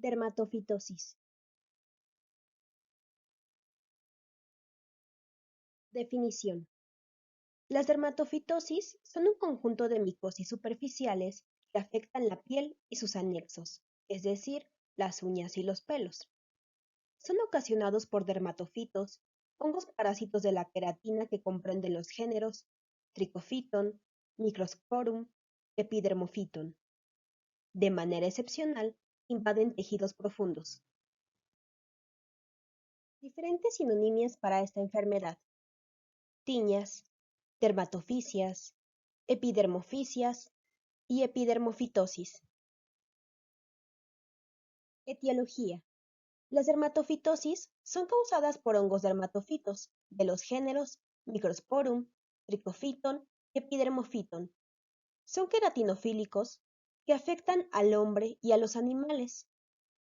Dermatofitosis. Definición. Las dermatofitosis son un conjunto de micosis superficiales que afectan la piel y sus anexos, es decir, las uñas y los pelos. Son ocasionados por dermatofitos, hongos parásitos de la queratina que comprenden los géneros Trichophyton, Microsporum, Epidermophyton. De manera excepcional, invaden tejidos profundos. Diferentes sinonimias para esta enfermedad: tiñas, dermatofisias, epidermofisias y epidermofitosis. Etiología. Las dermatofitosis son causadas por hongos dermatofitos de los géneros Microsporum, Trichophyton y Epidermophyton. Son queratinofílicos que afectan al hombre y a los animales.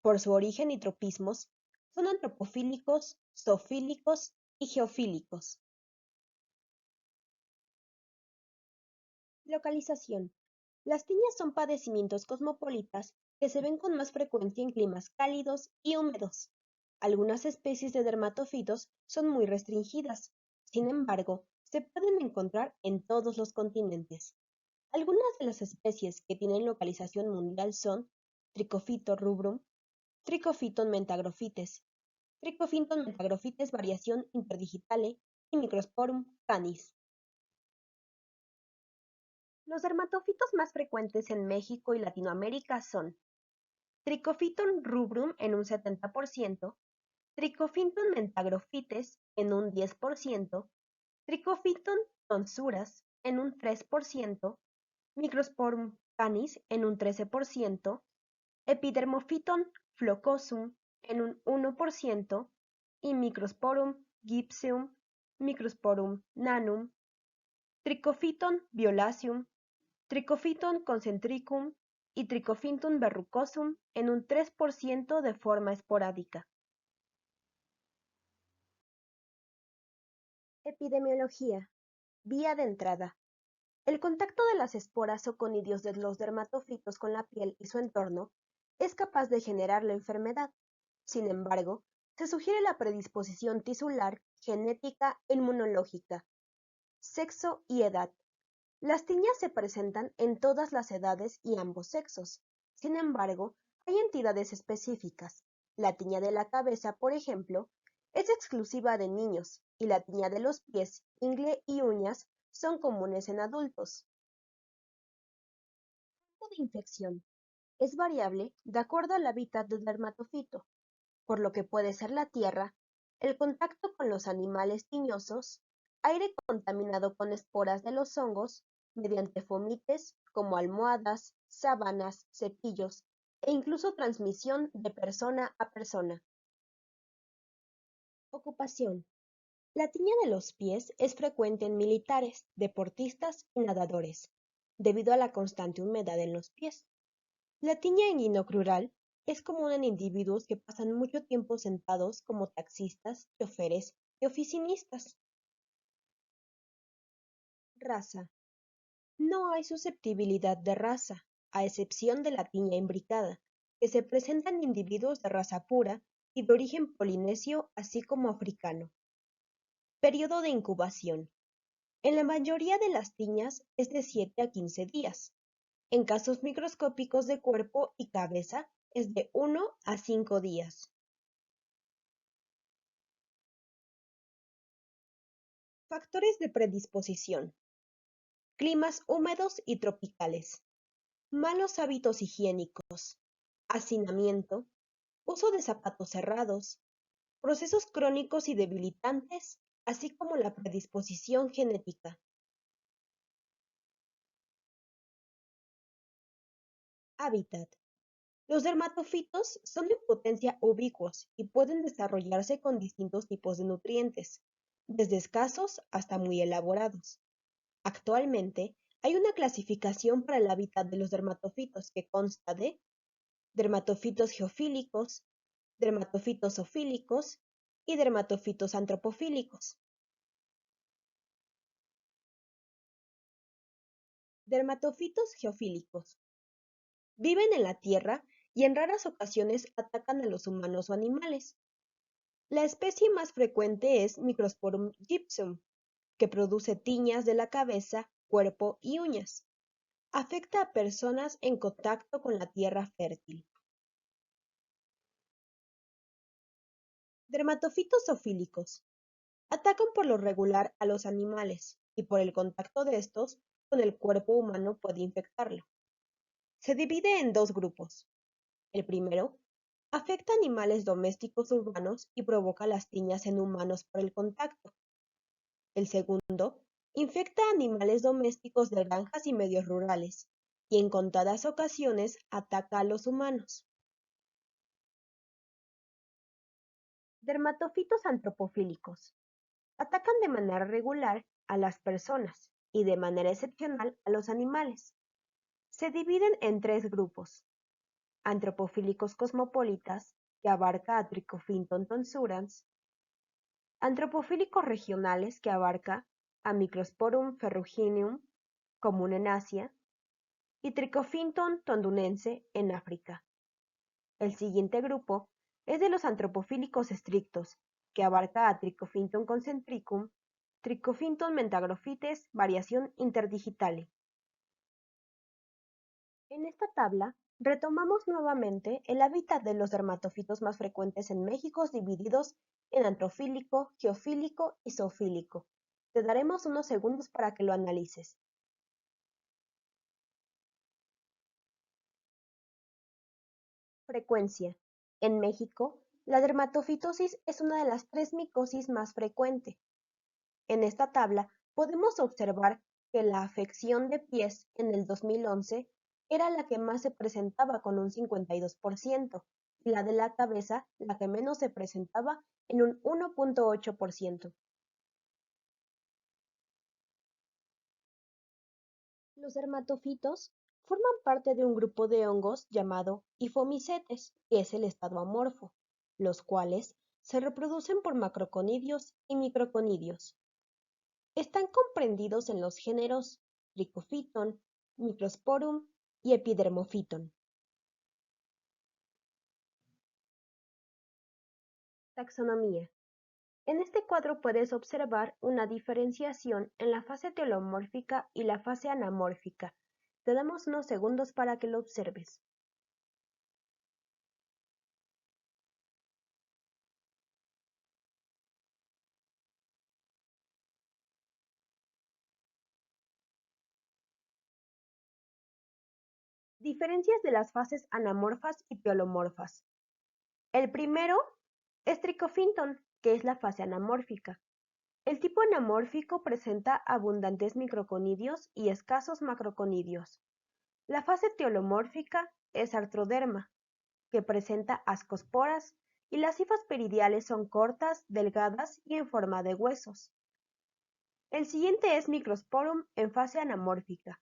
Por su origen y tropismos, son antropofílicos, zoofílicos y geofílicos. Localización. Las tiñas son padecimientos cosmopolitas que se ven con más frecuencia en climas cálidos y húmedos. Algunas especies de dermatofitos son muy restringidas. Sin embargo, se pueden encontrar en todos los continentes. Algunas de las especies que tienen localización mundial son Trichophyton rubrum, Trichophyton mentagrophytes, Trichophyton mentagrophytes variación interdigitale y Microsporum canis. Los dermatofitos más frecuentes en México y Latinoamérica son Trichophyton rubrum en un 70%, Trichophyton mentagrophytes en un 10%, Trichophyton tonsura en un 3%, Microsporum canis en un 13%, Epidermophyton flocosum en un 1% y Microsporum gypseum, Microsporum nanum, Trichophyton violaceum, Trichophyton concentricum y Trichophyton verrucosum en un 3% de forma esporádica. Epidemiología. Vía de entrada. El contacto de las esporas o conidios de los dermatofitos con la piel y su entorno es capaz de generar la enfermedad. Sin embargo, se sugiere la predisposición tisular, genética e inmunológica. Sexo y edad. Las tiñas se presentan en todas las edades y ambos sexos. Sin embargo, hay entidades específicas. La tiña de la cabeza, por ejemplo, es exclusiva de niños, y la tiña de los pies, ingle y uñas son comunes en adultos. El tipo de infección es variable de acuerdo al hábitat del dermatofito, por lo que puede ser la tierra, el contacto con los animales tiñosos, aire contaminado con esporas de los hongos, mediante fomites como almohadas, sábanas, cepillos e incluso transmisión de persona a persona. Ocupación. La tiña de los pies es frecuente en militares, deportistas y nadadores, debido a la constante humedad en los pies. La tiña inguinocrural es común en individuos que pasan mucho tiempo sentados como taxistas, choferes y oficinistas. Raza. No hay susceptibilidad de raza, a excepción de la tiña imbricada, que se presenta en individuos de raza pura y de origen polinesio así como africano. Periodo de incubación. En la mayoría de las tiñas es de 7 a 15 días. En casos microscópicos de cuerpo y cabeza es de 1 a 5 días. Factores de predisposición. Climas húmedos y tropicales. Malos hábitos higiénicos. Hacinamiento. Uso de zapatos cerrados. Procesos crónicos y debilitantes, así como la predisposición genética. Hábitat. Los dermatofitos son en potencia ubicuos y pueden desarrollarse con distintos tipos de nutrientes, desde escasos hasta muy elaborados. Actualmente, hay una clasificación para el hábitat de los dermatofitos que consta de dermatofitos geofílicos, dermatofitos zoofílicos y dermatofitos antropofílicos. Dermatofitos geofílicos. Viven en la tierra y en raras ocasiones atacan a los humanos o animales. La especie más frecuente es Microsporum gypsum, que produce tiñas de la cabeza, cuerpo y uñas. Afecta a personas en contacto con la tierra fértil. Dermatofitos zoofílicos. Atacan por lo regular a los animales y por el contacto de estos con el cuerpo humano puede infectarlo. Se divide en dos grupos. El primero, afecta a animales domésticos urbanos y provoca las tiñas en humanos por el contacto. El segundo, infecta a animales domésticos de granjas y medios rurales, y en contadas ocasiones ataca a los humanos. Dermatofitos antropofílicos. Atacan de manera regular a las personas y de manera excepcional a los animales. Se dividen en tres grupos. Antropofílicos cosmopolitas, que abarca a Trichophyton tonsurans. Antropofílicos regionales, que abarca a Microsporum ferrugineum, común en Asia, y Trichophyton tondunense en África. El siguiente grupo es de los antropofílicos estrictos, que abarca a Trichophyton concentricum, Trichophyton mentagrophytes, variación interdigitale. En esta tabla retomamos nuevamente el hábitat de los dermatofitos más frecuentes en México divididos en antrofílico, geofílico y zoofílico. Te daremos unos segundos para que lo analices. Frecuencia. En México, la dermatofitosis es una de las tres micosis más frecuente. En esta tabla podemos observar que la afección de pies en el 2011 era la que más se presentaba con un 52% y la de la cabeza la que menos se presentaba en un 1.8%. Los dermatofitos forman parte de un grupo de hongos llamado hifomicetes, que es el estado amorfo, los cuales se reproducen por macroconidios y microconidios. Están comprendidos en los géneros Trichophyton, Microsporum y Epidermophyton. Taxonomía. En este cuadro puedes observar una diferenciación en la fase telomórfica y la fase anamórfica. Te damos unos segundos para que lo observes. Diferencias de las fases anamorfas y telomorfas. El primero es Trichophyton, que es la fase anamórfica. El tipo anamórfico presenta abundantes microconidios y escasos macroconidios. La fase telomórfica es artroderma, que presenta ascosporas y las hifas peridiales son cortas, delgadas y en forma de huesos. El siguiente es Microsporum en fase anamórfica.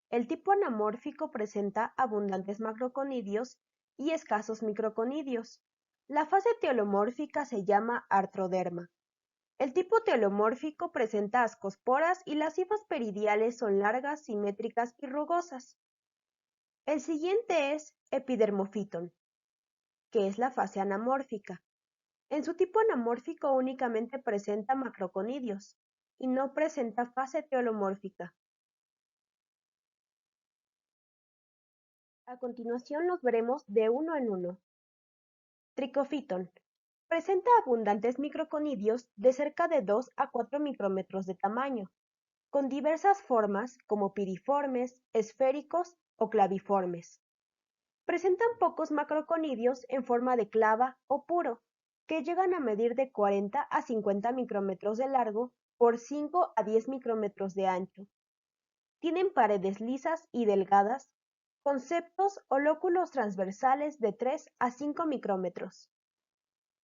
El tipo anamórfico presenta abundantes macroconidios y escasos microconidios. La fase telomórfica se llama artroderma. El tipo telomórfico presenta ascosporas y las hifas peridiales son largas, simétricas y rugosas. El siguiente es Epidermophyton, que es la fase anamórfica. En su tipo anamórfico únicamente presenta macroconidios y no presenta fase telomórfica. A continuación los veremos de uno en uno. Trichophyton. Presenta abundantes microconidios de cerca de 2 a 4 micrómetros de tamaño, con diversas formas como piriformes, esféricos o claviformes. Presentan pocos macroconidios en forma de clava o puro, que llegan a medir de 40 a 50 micrómetros de largo por 5 a 10 micrómetros de ancho. Tienen paredes lisas y delgadas, con septos o lóculos transversales de 3 a 5 micrómetros.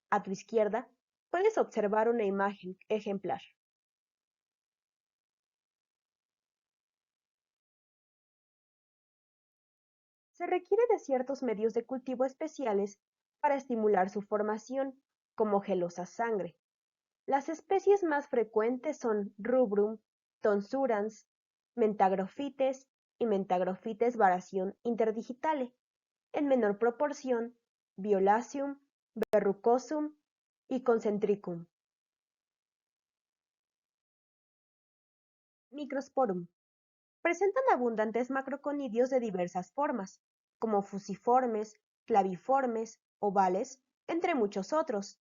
A tu izquierda puedes observar una imagen ejemplar. Se requiere de ciertos medios de cultivo especiales para estimular su formación, como gelosas sangre. Las especies más frecuentes son Rubrum, Tonsurans, Mentagrophytes y Mentagrophytes variación interdigitale. En menor proporción, Violaceum, Verrucosum y Concentricum. Microsporum. Presentan abundantes macroconidios de diversas formas, como fusiformes, claviformes, ovales, entre muchos otros.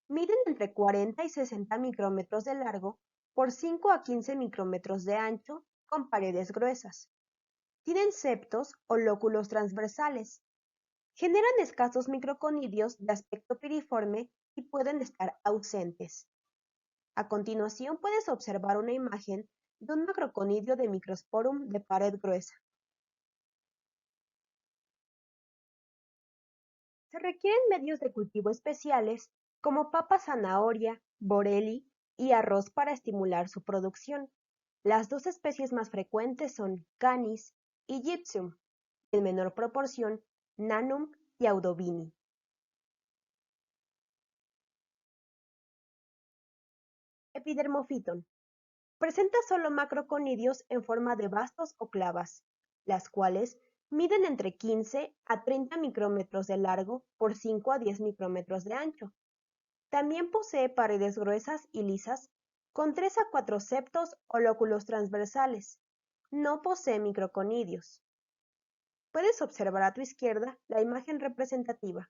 Miden entre 40 y 60 micrómetros de largo por 5 a 15 micrómetros de ancho, con paredes gruesas. Tienen septos o lóculos transversales. Generan escasos microconidios de aspecto piriforme y pueden estar ausentes. A continuación puedes observar una imagen de un macroconidio de Microsporum de pared gruesa. Se requieren medios de cultivo especiales como papa zanahoria, boreli y arroz para estimular su producción. Las dos especies más frecuentes son Canis y Gypsum, en menor proporción Nanum y Audobini. Epidermophyton. Presenta solo macroconidios en forma de bastos o clavas, las cuales miden entre 15 a 30 micrómetros de largo por 5 a 10 micrómetros de ancho. También posee paredes gruesas y lisas, con 3 a 4 septos o lóculos transversales. No posee microconidios. Puedes observar a tu izquierda la imagen representativa.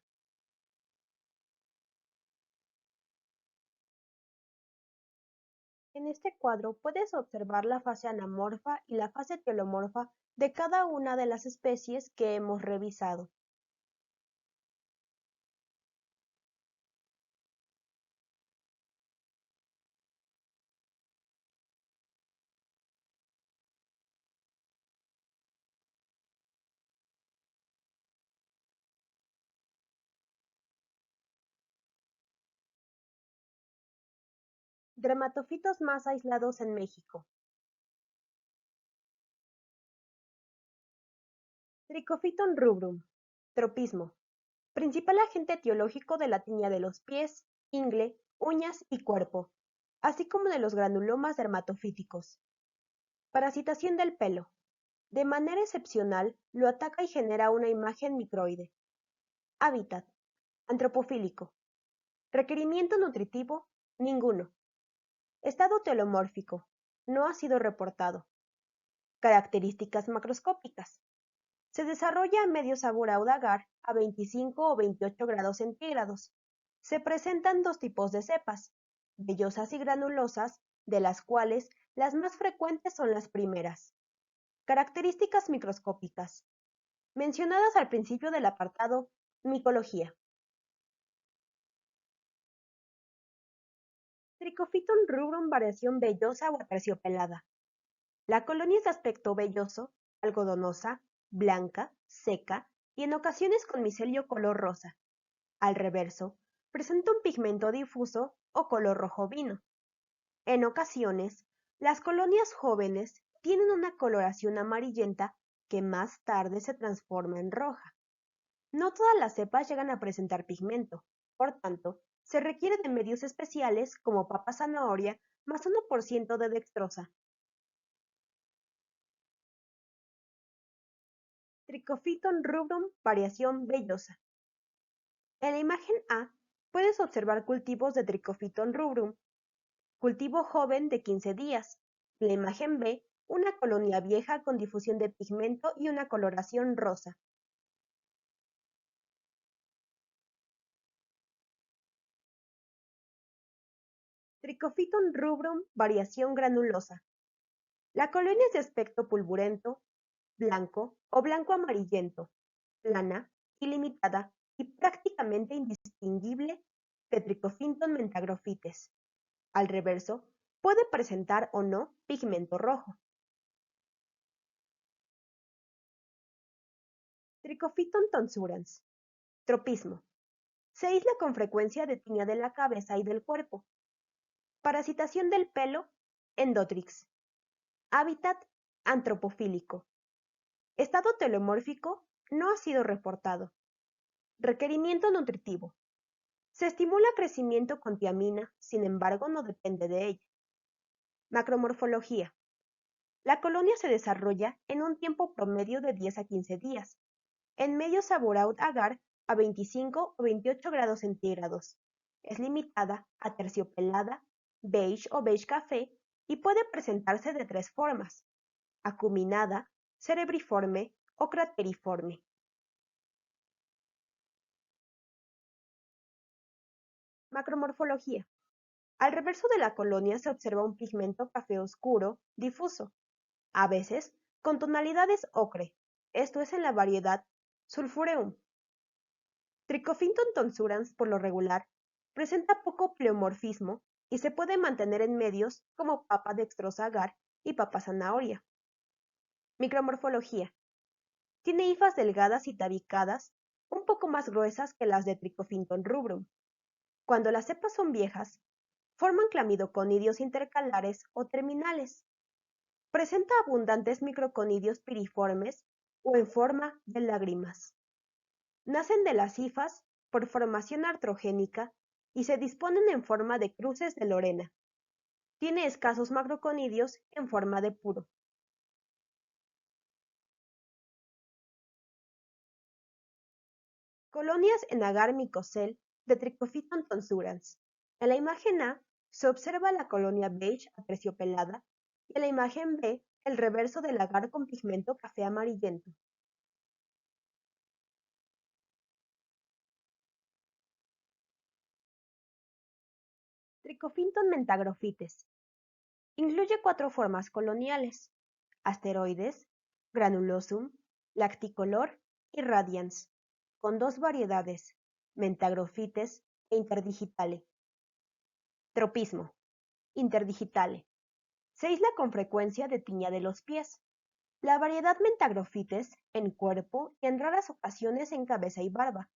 En este cuadro puedes observar la fase anamorfa y la fase telomorfa de cada una de las especies que hemos revisado. Dermatofitos más aislados en México. Trichophyton rubrum. Tropismo. Principal agente etiológico de la tiña de los pies, ingle, uñas y cuerpo, así como de los granulomas dermatofíticos. Parasitación del pelo. De manera excepcional, lo ataca y genera una imagen microide. Hábitat. Antropofílico. Requerimiento nutritivo. Ninguno. Estado telomórfico. No ha sido reportado. Características macroscópicas. Se desarrolla a medio sabor agar a 25 o 28 grados centígrados. Se presentan dos tipos de cepas, vellosas y granulosas, de las cuales las más frecuentes son las primeras. Características microscópicas. Mencionadas al principio del apartado Micología. Trichophyton rubrum variación vellosa o aterciopelada. La colonia es de aspecto velloso, algodonosa, blanca, seca y en ocasiones con micelio color rosa. Al reverso, presenta un pigmento difuso o color rojo vino. En ocasiones, las colonias jóvenes tienen una coloración amarillenta que más tarde se transforma en roja. No todas las cepas llegan a presentar pigmento, por tanto, se requiere de medios especiales como papa zanahoria más 1% de dextrosa. Trichophyton rubrum variación vellosa. En la imagen A puedes observar cultivos de Trichophyton rubrum, cultivo joven de 15 días. En la imagen B, una colonia vieja con difusión de pigmento y una coloración rosa. Trichophyton rubrum variación granulosa. La colonia es de aspecto pulpurento, blanco o blanco amarillento, plana, ilimitada y prácticamente indistinguible de Trichophyton mentagrophytes. Al reverso, puede presentar o no pigmento rojo. Trichophyton tonsurans. Tropismo. Se aísla con frecuencia de tiña de la cabeza y del cuerpo. Parasitación del pelo, Endotrix. Hábitat, antropofílico. Estado telomórfico, no ha sido reportado. Requerimiento nutritivo. Se estimula crecimiento con tiamina, sin embargo no depende de ella. Macromorfología. La colonia se desarrolla en un tiempo promedio de 10 a 15 días. en medio Saburaut agar a 25 o 28 grados centígrados. Es limitada a terciopelada, beige o beige café y puede presentarse de tres formas: acuminada, cerebriforme o crateriforme. Macromorfología. Al reverso de la colonia se observa un pigmento café oscuro, difuso, a veces con tonalidades ocre, esto es en la variedad Sulphureum. Trichophyton tonsurans, por lo regular, presenta poco pleomorfismo y se puede mantener en medios como papa dextrosa agar y papa zanahoria. Micromorfología. Tiene hifas delgadas y tabicadas, un poco más gruesas que las de Trichophyton rubrum. Cuando las cepas son viejas, forman clamidoconidios intercalares o terminales. Presenta abundantes microconidios piriformes o en forma de lágrimas. Nacen de las hifas por formación artrogénica y se disponen en forma de cruces de Lorena. Tiene escasos macroconidios en forma de puro. Colonias en agar micocel de Trichophyton tonsurans. En la imagen A se observa la colonia beige aterciopelada y en la imagen B el reverso del agar con pigmento café amarillento. Trichophyton mentagrophytes. Incluye 4 formas coloniales: asteroides, granulosum, lacticolor y radians, con 2 variedades, mentagrophytes e interdigitale. Tropismo. Interdigitale. Se aísla con frecuencia de tiña de los pies. La variedad mentagrophytes en cuerpo y en raras ocasiones en cabeza y barba.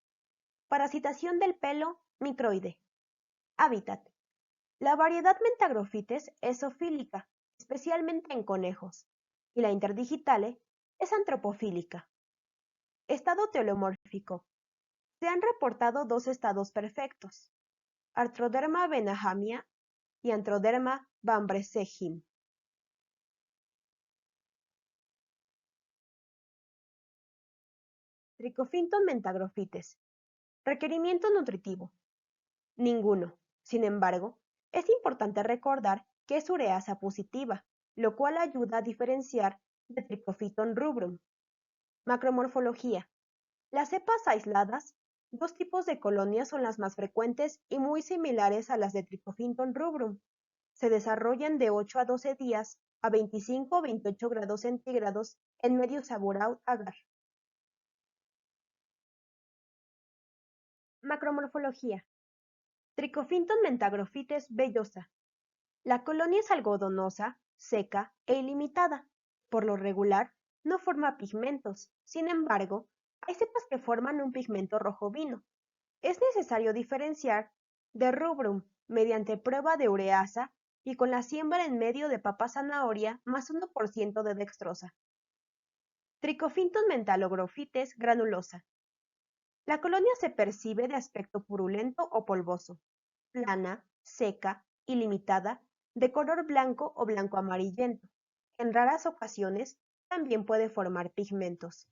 Parasitación del pelo, microide. Hábitat. La variedad mentagrophytes es zoofílica, especialmente en conejos, y la interdigitale es antropofílica. Estado teleomórfico. Se han reportado 2 estados perfectos: Arthroderma benahamia y Antroderma bambresejim. Trichophyton mentagrophytes. Requerimiento nutritivo: ninguno. Sin embargo, es importante recordar que es ureasa positiva, lo cual ayuda a diferenciar de Trichophyton rubrum. Macromorfología. Las cepas aisladas, 2 tipos de colonias son las más frecuentes y muy similares a las de Trichophyton rubrum. Se desarrollan de 8 a 12 días a 25 o 28 grados centígrados en medio Saburaut agar. Macromorfología. Trichophyton mentagrophytes vellosa. La colonia es algodonosa, seca e ilimitada. Por lo regular, no forma pigmentos. Sin embargo, hay cepas que forman un pigmento rojo vino. Es necesario diferenciar de rubrum mediante prueba de ureasa y con la siembra en medio de papa zanahoria más 1% de dextrosa. Trichophyton mentagrophytes granulosa. La colonia se percibe de aspecto purulento o polvoso, plana, seca, ilimitada, de color blanco o blanco amarillento. En raras ocasiones también puede formar pigmentos.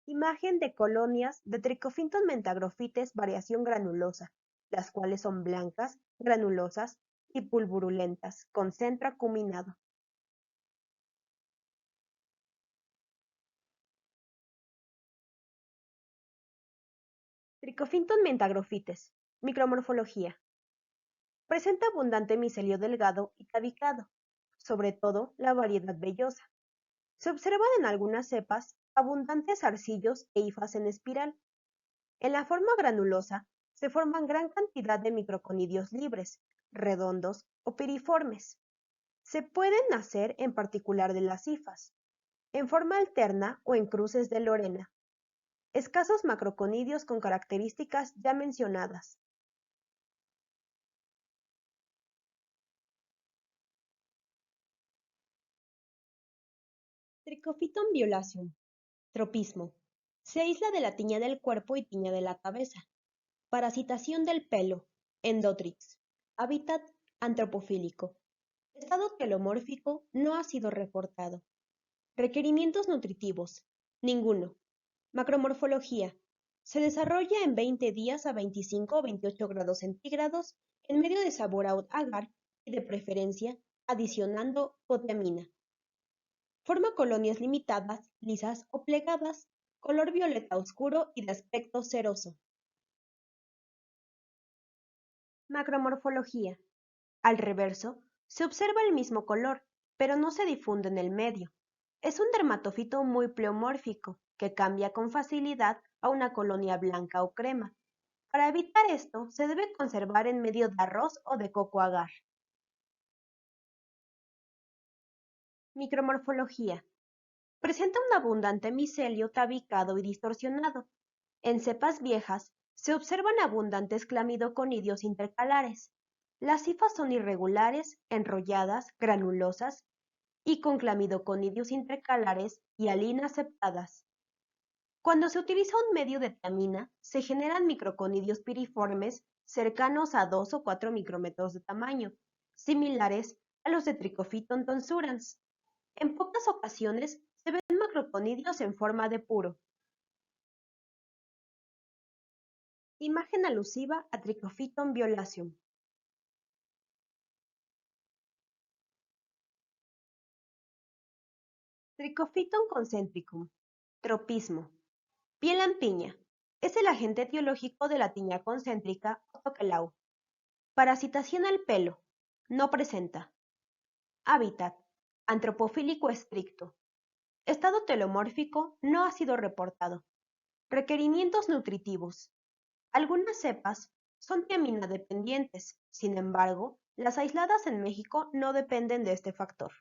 Imagen de colonias de Trichophyton mentagrophytes variación granulosa, las cuales son blancas, granulosas y pulvurulentas, con centro acuminado. Trichophyton mentagrophytes. Micromorfología. Presenta abundante micelio delgado y tabicado, sobre todo la variedad vellosa. Se observan en algunas cepas abundantes arcillos e hifas en espiral. En la forma granulosa se forman gran cantidad de microconidios libres, redondos o piriformes. Se pueden nacer en particular de las hifas, en forma alterna o en cruces de Lorena. Escasos macroconidios con características ya mencionadas. Trichophyton violaceum. Tropismo. Se aísla de la tiña del cuerpo y tiña de la cabeza. Parasitación del pelo. Endotrix. Hábitat antropofílico. Estado telomórfico no ha sido reportado. Requerimientos nutritivos. Ninguno. Macromorfología. Se desarrolla en 20 días a 25 o 28 grados centígrados en medio de sabor a agar y de preferencia adicionando cotiamina. Forma colonias limitadas, lisas o plegadas, color violeta oscuro y de aspecto ceroso. Macromorfología. Al reverso, se observa el mismo color, pero no se difunde en el medio. Es un dermatofito muy pleomórfico, que cambia con facilidad a una colonia blanca o crema. Para evitar esto, se debe conservar en medio de arroz o de coco agar. Micromorfología. Presenta un abundante micelio tabicado y distorsionado. En cepas viejas, se observan abundantes clamidoconidios intercalares. Las hifas son irregulares, enrolladas, granulosas y con clamidoconidios intercalares y alinas septadas. Cuando se utiliza un medio de tiamina, se generan microconidios piriformes cercanos a 2 o 4 micrómetros de tamaño, similares a los de Trichophyton tonsurans. En pocas ocasiones se ven macroconidios en forma de puro. Imagen alusiva a Trichophyton violaceum. Trichophyton concentricum. Tropismo. Piel lampiña. Es el agente etiológico de la tiña concéntrica o toquelau. Parasitación al pelo. No presenta. Hábitat. Antropofílico estricto. Estado telomórfico no ha sido reportado. Requerimientos nutritivos. Algunas cepas son tiamina dependientes, sin embargo, las aisladas en México no dependen de este factor.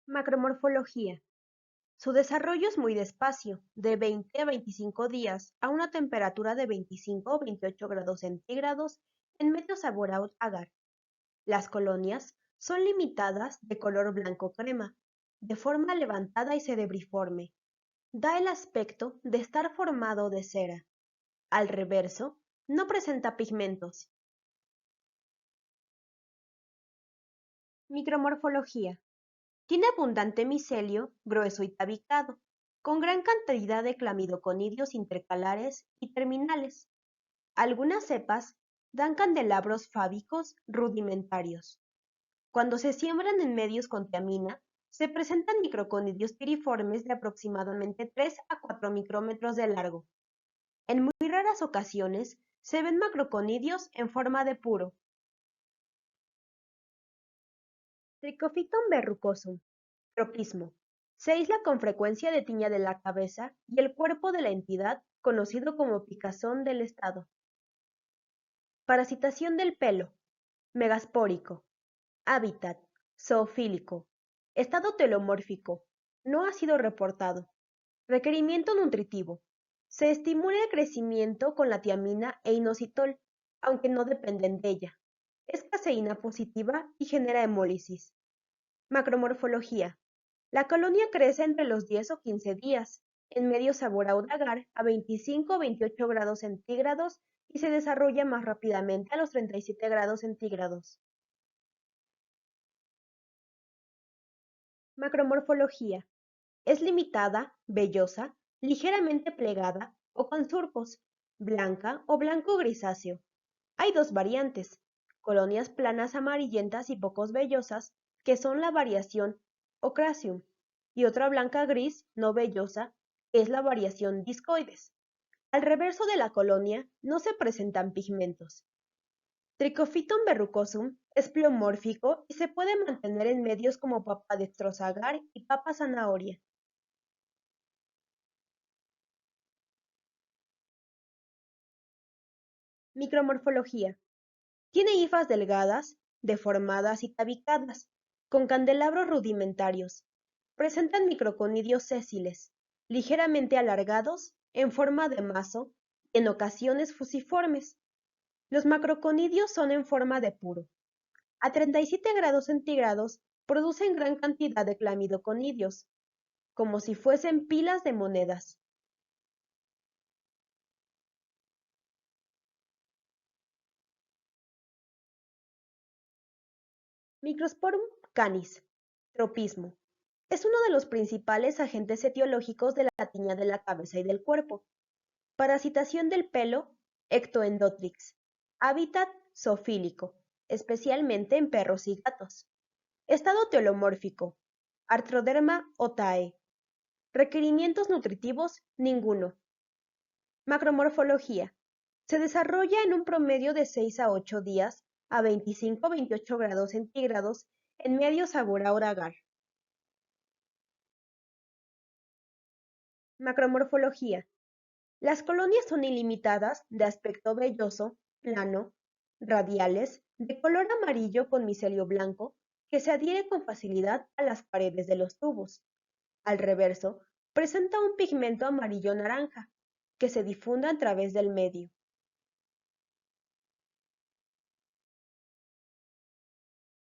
Macromorfología. Su desarrollo es muy despacio, de 20 a 25 días, a una temperatura de 25 o 28 grados centígrados en medio sabor a agar. Las colonias son limitadas de color blanco crema, de forma levantada y cerebriforme. Da el aspecto de estar formado de cera. Al reverso, no presenta pigmentos. Micromorfología. Tiene abundante micelio, grueso y tabicado, con gran cantidad de clamidoconidios intercalares y terminales. Algunas cepas dan candelabros fábicos rudimentarios. Cuando se siembran en medios con tiamina, se presentan microconidios piriformes de aproximadamente 3 a 4 micrómetros de largo. En muy raras ocasiones se ven macroconidios en forma de puro. Trichophyton verrucosum. Tropismo. Se aísla con frecuencia de tiña de la cabeza y el cuerpo de la entidad, conocido como picazón del estado. Parasitación del pelo. Megaspórico. Hábitat. Zoofílico. Estado telomórfico. No ha sido reportado. Requerimiento nutritivo. Se estimula el crecimiento con la tiamina e inositol, aunque no dependen de ella. Es caseína positiva y genera hemólisis. Macromorfología. La colonia crece entre los 10 o 15 días, en medio sabor agar a 25 o 28 grados centígrados y se desarrolla más rápidamente a los 37 grados centígrados. Macromorfología. Es limitada, vellosa, ligeramente plegada o con surcos, blanca o blanco grisáceo. Hay dos variantes, colonias planas amarillentas y pocos vellosas, que son la variación Ocracium, y otra blanca gris no vellosa, que es la variación Discoides. Al reverso de la colonia no se presentan pigmentos. Trichophyton verrucosum es pleomórfico y se puede mantener en medios como papa dextrosagar y papa zanahoria. Micromorfología. Tiene hifas delgadas, deformadas y tabicadas, con candelabros rudimentarios. Presentan microconidios sésiles, ligeramente alargados, en forma de mazo, y en ocasiones fusiformes. Los macroconidios son en forma de puro. A 37 grados centígrados producen gran cantidad de clamidoconidios, como si fuesen pilas de monedas. Microsporum canis. Tropismo. Es uno de los principales agentes etiológicos de la tiña de la cabeza y del cuerpo. Parasitación del pelo, Ectoendotrix. Hábitat zoofílico, especialmente en perros y gatos. Estado telomórfico, Arthroderma otae. Requerimientos nutritivos, ninguno. Macromorfología. Se desarrolla en un promedio de 6 a 8 días a 25-28 grados centígrados en medio sabor agar. Macromorfología. Las colonias son ilimitadas, de aspecto velloso, plano, radiales, de color amarillo con micelio blanco, que se adhiere con facilidad a las paredes de los tubos. Al reverso, presenta un pigmento amarillo-naranja, que se difunde a través del medio.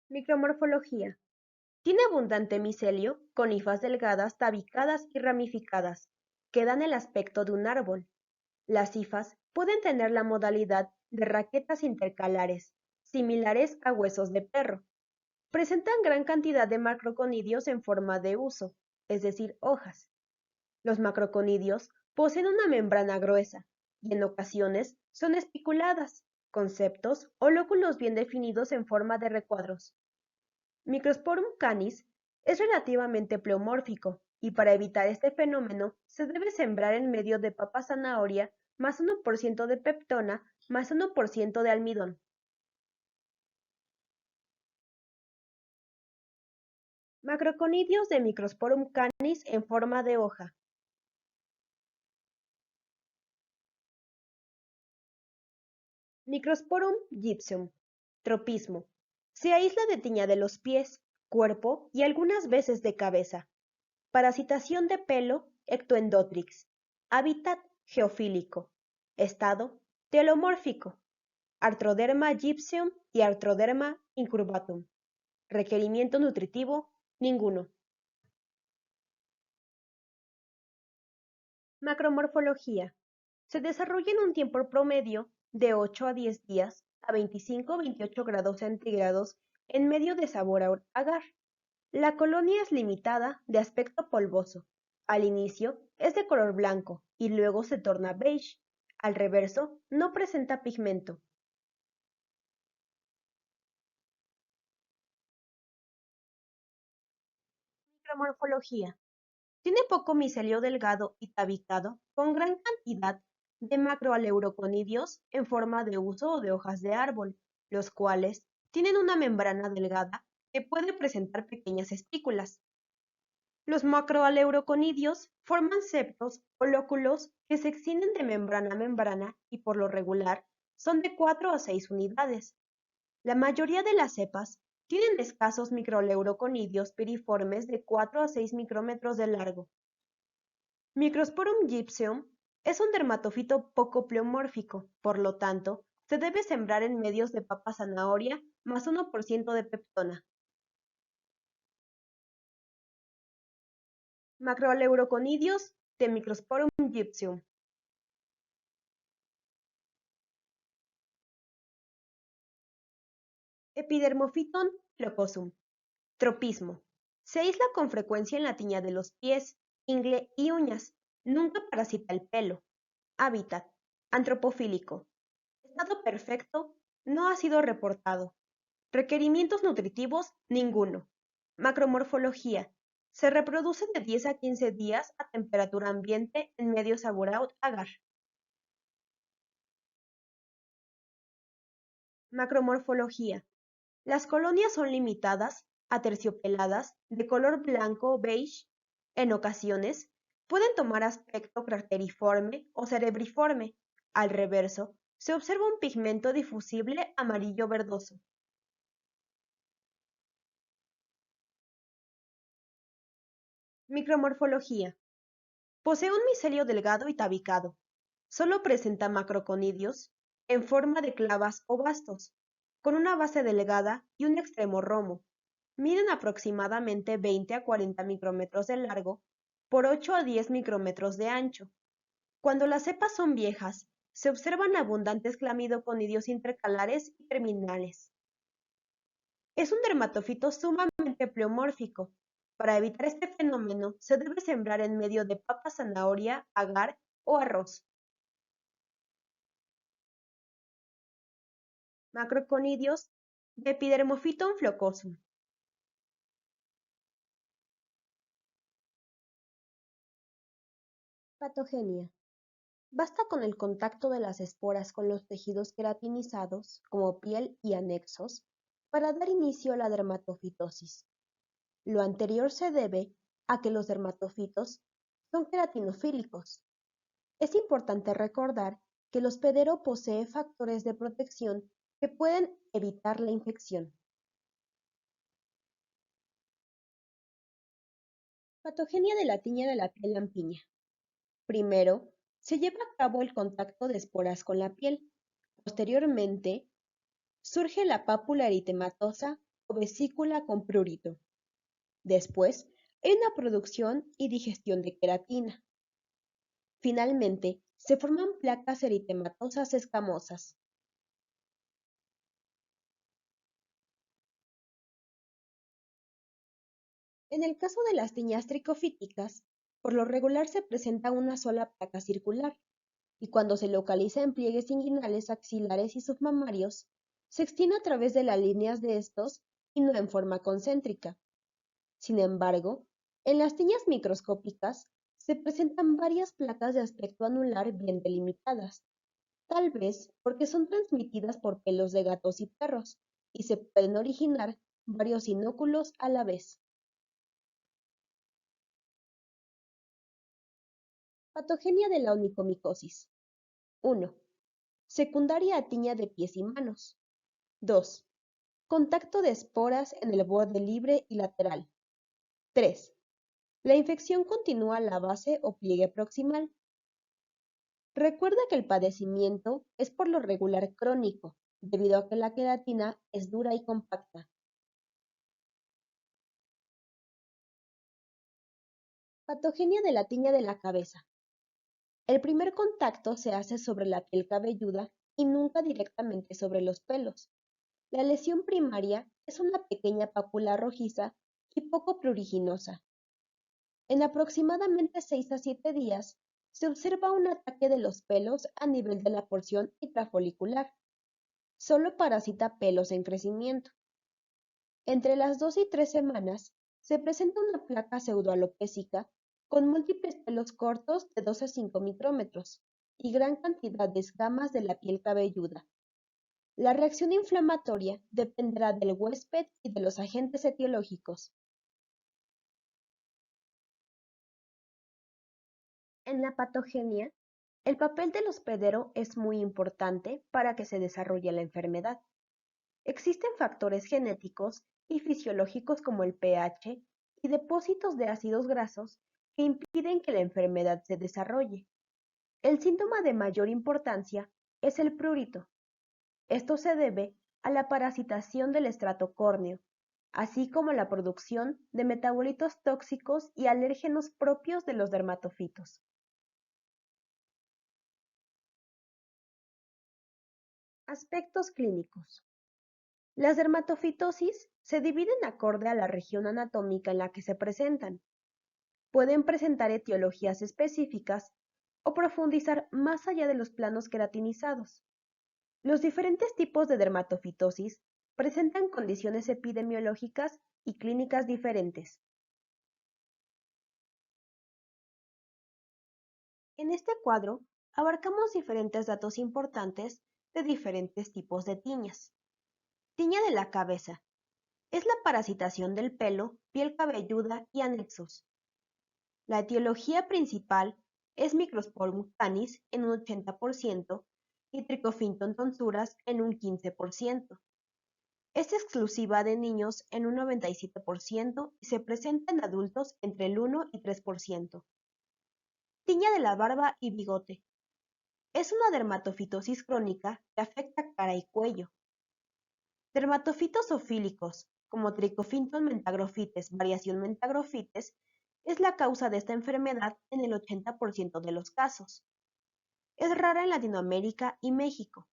Micromorfología. Tiene abundante micelio, con hifas delgadas, tabicadas y ramificadas, que dan el aspecto de un árbol. Las hifas pueden tener la modalidad de raquetas intercalares, similares a huesos de perro. Presentan gran cantidad de macroconidios en forma de huso, es decir, hojas. Los macroconidios poseen una membrana gruesa y en ocasiones son espiculadas, con septos o lóculos bien definidos en forma de recuadros. Microsporum canis es relativamente pleomórfico y para evitar este fenómeno se debe sembrar en medio de papa zanahoria más 1% de peptona más 1% de almidón. Macroconidios de Microsporum canis en forma de hoja. Microsporum gypsum. Tropismo. Se aísla de tiña de los pies, cuerpo y algunas veces de cabeza. Parasitación de pelo, Ectoendotrix. Hábitat geofílico. Estado telomórfico. Arthroderma gypsum y Arthroderma incurvatum. Requerimiento nutritivo, ninguno. Macromorfología. Se desarrolla en un tiempo promedio de 8 a 10 días a 25-28 grados centígrados en medio de sabor agar. La colonia es limitada, de aspecto polvoso. Al inicio es de color blanco y luego se torna beige. Al reverso no presenta pigmento. Micromorfología. Tiene poco micelio delgado y tabicado, con gran cantidad de macroaleuroconidios en forma de huso o de hojas de árbol, los cuales tienen una membrana delgada que puede presentar pequeñas espículas. Los macroaleuroconidios forman septos o lóculos que se extienden de membrana a membrana y por lo regular son de 4 a 6 unidades. La mayoría de las cepas tienen escasos microaleuroconidios piriformes de 4 a 6 micrómetros de largo. Microsporum gypsum es un dermatofito poco pleomórfico, por lo tanto, se debe sembrar en medios de papa zanahoria más 1% de peptona. Macroaleuroconidios de Microsporum gypsum. Epidermophyton flocosum. Tropismo. Se aísla con frecuencia en la tiña de los pies, ingle y uñas. Nunca parasita el pelo. Hábitat. Antropofílico. Estado perfecto. No ha sido reportado. Requerimientos nutritivos, ninguno. Macromorfología. Se reproduce de 10 a 15 días a temperatura ambiente en medio sabor agar. Macromorfología. Las colonias son limitadas, aterciopeladas, de color blanco o beige. En ocasiones, pueden tomar aspecto crateriforme o cerebriforme. Al reverso, se observa un pigmento difusible amarillo verdoso. Micromorfología. Posee un micelio delgado y tabicado. Solo presenta macroconidios en forma de clavas o bastos, con una base delgada y un extremo romo. Miden aproximadamente 20 a 40 micrómetros de largo por 8 a 10 micrómetros de ancho. Cuando las cepas son viejas, se observan abundantes clamidoconidios intercalares y terminales. Es un dermatofito sumamente pleomórfico. Para evitar este fenómeno, se debe sembrar en medio de papa, zanahoria, agar o arroz. Macroconidios de Epidermophyton floocosum. Patogenia. Basta con el contacto de las esporas con los tejidos queratinizados, como piel y anexos, para dar inicio a la dermatofitosis. Lo anterior se debe a que los dermatofitos son queratinofílicos. Es importante recordar que el hospedero posee factores de protección que pueden evitar la infección. Patogenia de la tiña de la piel lampiña. Primero, se lleva a cabo el contacto de esporas con la piel. Posteriormente, surge la pápula eritematosa o vesícula con prurito. Después, hay una producción y digestión de queratina. Finalmente, se forman placas eritematosas escamosas. En el caso de las tiñas tricofíticas, por lo regular se presenta una sola placa circular, y cuando se localiza en pliegues inguinales axilares y submamarios, se extiende a través de las líneas de estos y no en forma concéntrica. Sin embargo, en las tiñas microscópicas se presentan varias placas de aspecto anular bien delimitadas, tal vez porque son transmitidas por pelos de gatos y perros, y se pueden originar varios inóculos a la vez. Patogenia de la onicomicosis. 1. Secundaria a tiña de pies y manos. 2. Contacto de esporas en el borde libre y lateral. 3. La infección continúa a la base o pliegue proximal. Recuerda que el padecimiento es por lo regular crónico, debido a que la queratina es dura y compacta. Patogenia de la tiña de la cabeza. El primer contacto se hace sobre la piel cabelluda y nunca directamente sobre los pelos. La lesión primaria es una pequeña pápula rojiza y poco pruriginosa. En aproximadamente 6 a 7 días se observa un ataque de los pelos a nivel de la porción intrafolicular. Solo parasita pelos en crecimiento. Entre las 2 y 3 semanas se presenta una placa pseudoalopécica con múltiples pelos cortos de 2 a 5 micrómetros y gran cantidad de escamas de la piel cabelluda. La reacción inflamatoria dependerá del huésped y de los agentes etiológicos. En la patogenia, el papel del hospedero es muy importante para que se desarrolle la enfermedad. Existen factores genéticos y fisiológicos como el pH y depósitos de ácidos grasos que impiden que la enfermedad se desarrolle. El síntoma de mayor importancia es el prurito. Esto se debe a la parasitación del estrato córneo, así como la producción de metabolitos tóxicos y alérgenos propios de los dermatofitos. Aspectos clínicos. Las dermatofitosis se dividen acorde a la región anatómica en la que se presentan. Pueden presentar etiologías específicas o profundizar más allá de los planos queratinizados. Los diferentes tipos de dermatofitosis presentan condiciones epidemiológicas y clínicas diferentes. En este cuadro abarcamos diferentes datos importantes de diferentes tipos de tiñas. Tiña de la cabeza. Es la parasitación del pelo, piel cabelluda y anexos. La etiología principal es Microsporum canis en un 80% y Trichofinton tonsuras en un 15%. Es exclusiva de niños en un 97% y se presenta en adultos entre el 1 y 3%. Tiña de la barba y bigote. Es una dermatofitosis crónica que afecta cara y cuello. Dermatofitos zoofílicos, como Trichofinton mentagrofites variación mentagrofites, es la causa de esta enfermedad en el 80% de los casos. Es rara en Latinoamérica y México.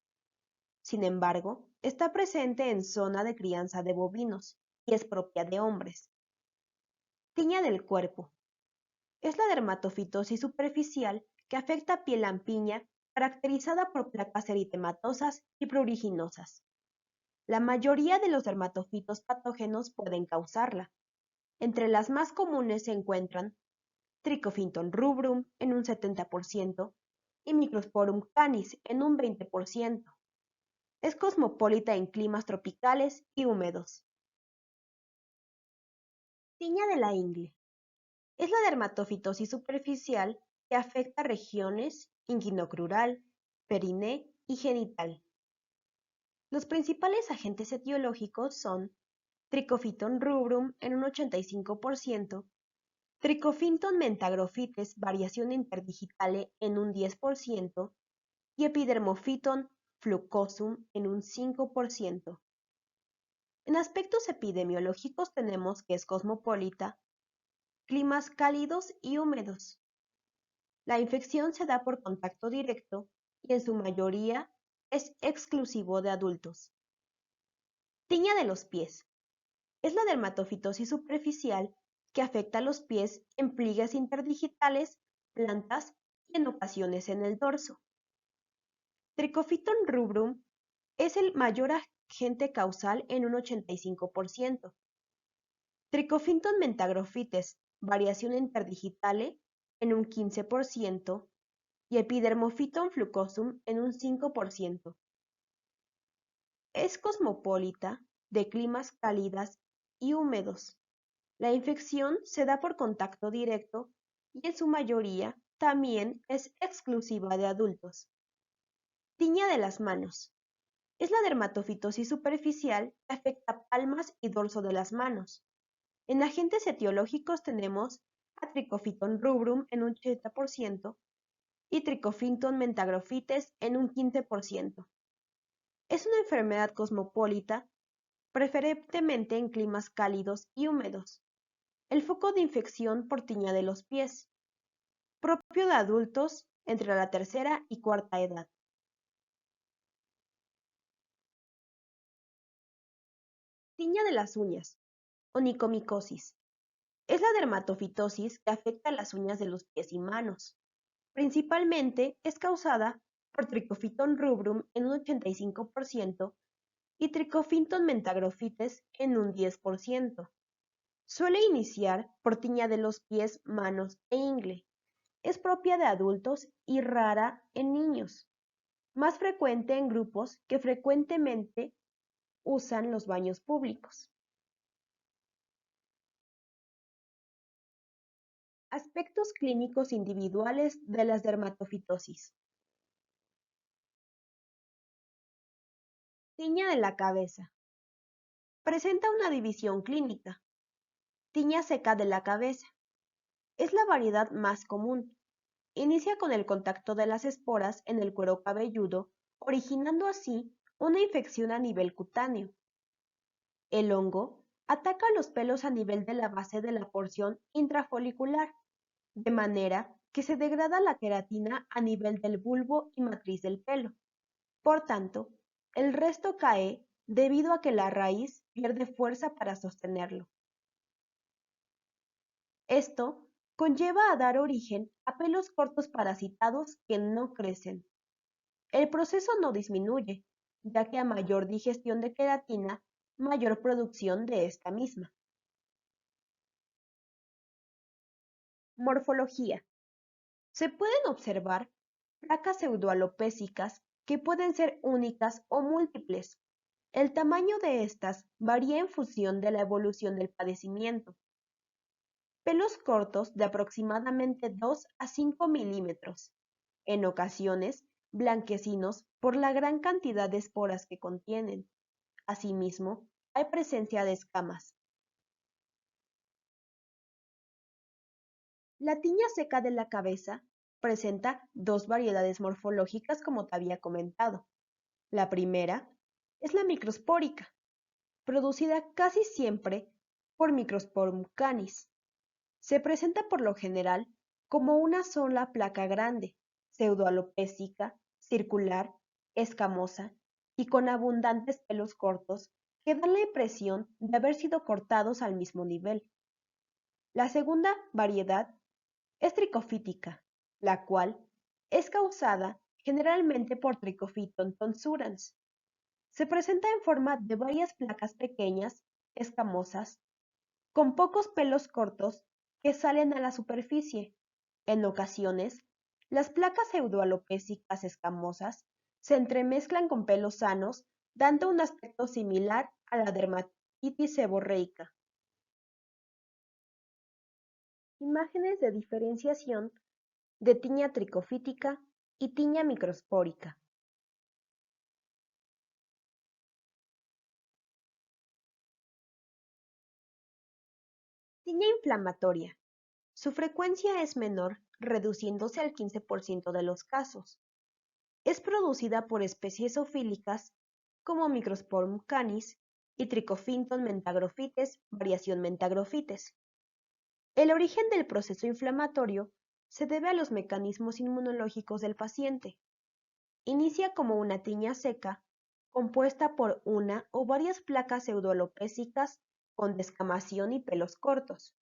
Sin embargo, Está presente en zona de crianza de bovinos y es propia de hombres. Tiña del cuerpo. Es la dermatofitosis superficial que afecta a piel lampiña caracterizada por placas eritematosas y pruriginosas. La mayoría de los dermatofitos patógenos pueden causarla. Entre las más comunes se encuentran Trichophyton rubrum en un 70% y Microsporum canis en un 20%. Es cosmopolita en climas tropicales y húmedos. Tiña de la ingle. Es la dermatofitosis superficial que afecta regiones inguinocrural, periné y genital. Los principales agentes etiológicos son Trichophyton rubrum en un 85%, Trichophyton mentagrophytes variación interdigitale en un 10% y Epidermophyton flucosum en un 5%. En aspectos epidemiológicos tenemos que es cosmopolita, climas cálidos y húmedos. La infección se da por contacto directo y en su mayoría es exclusivo de adultos. Tiña de los pies. Es la dermatofitosis superficial que afecta a los pies en pliegues interdigitales, plantas y en ocasiones en el dorso. Trichophyton rubrum es el mayor agente causal en un 85%. Trichophyton mentagrophytes, variación interdigitale, en un 15% y Epidermophyton flucosum en un 5%. Es cosmopolita, de climas cálidas y húmedos. La infección se da por contacto directo y en su mayoría también es exclusiva de adultos. Tiña de las manos. Es la dermatofitosis superficial que afecta palmas y dorso de las manos. En agentes etiológicos tenemos a Trichophyton rubrum en un 80% y Trichophyton mentagrophytes en un 15%. Es una enfermedad cosmopolita, preferentemente en climas cálidos y húmedos. El foco de infección por tiña de los pies, propio de adultos entre la tercera y cuarta edad. Tiña de las uñas, onicomicosis. Es la dermatofitosis que afecta las uñas de los pies y manos. Principalmente es causada por Trichophyton rubrum en un 85% y Trichophyton mentagrophytes en un 10%. Suele iniciar por tiña de los pies, manos e ingle. Es propia de adultos y rara en niños. Más frecuente en grupos que frecuentemente usan los baños públicos. Aspectos clínicos individuales de las dermatofitosis. Tiña de la cabeza. Presenta una división clínica. Tiña seca de la cabeza. Es la variedad más común. Inicia con el contacto de las esporas en el cuero cabelludo, originando así una infección a nivel cutáneo. El hongo ataca los pelos a nivel de la base de la porción intrafolicular, de manera que se degrada la queratina a nivel del bulbo y matriz del pelo. Por tanto, el resto cae debido a que la raíz pierde fuerza para sostenerlo. Esto conlleva a dar origen a pelos cortos parasitados que no crecen. El proceso no disminuye, ya que a mayor digestión de queratina, mayor producción de esta misma. Morfología. Se pueden observar placas pseudoalopécicas que pueden ser únicas o múltiples. El tamaño de estas varía en función de la evolución del padecimiento. Pelos cortos de aproximadamente 2 a 5 milímetros, en ocasiones blanquecinos por la gran cantidad de esporas que contienen. Asimismo, hay presencia de escamas. La tiña seca de la cabeza presenta dos variedades morfológicas como te había comentado. La primera es la microspórica, producida casi siempre por Microsporum canis. Se presenta por lo general como una sola placa grande, pseudoalopécica, circular, escamosa y con abundantes pelos cortos que dan la impresión de haber sido cortados al mismo nivel. La segunda variedad es tricofítica, la cual es causada generalmente por Trichophyton tonsurans. Se presenta en forma de varias placas pequeñas, escamosas, con pocos pelos cortos que salen a la superficie. En ocasiones, las placas pseudoalopécicas escamosas se entremezclan con pelos sanos, dando un aspecto similar a la dermatitis seborreica. Imágenes de diferenciación de tiña tricofítica y tiña microspórica. Tiña inflamatoria. Su frecuencia es menor, reduciéndose al 15% de los casos. Es producida por especies zoofílicas como Microsporum canis y Trichophyton mentagrophytes, variación mentagrophytes. El origen del proceso inflamatorio se debe a los mecanismos inmunológicos del paciente. Inicia como una tiña seca, compuesta por una o varias placas pseudoalopécicas con descamación y pelos cortos.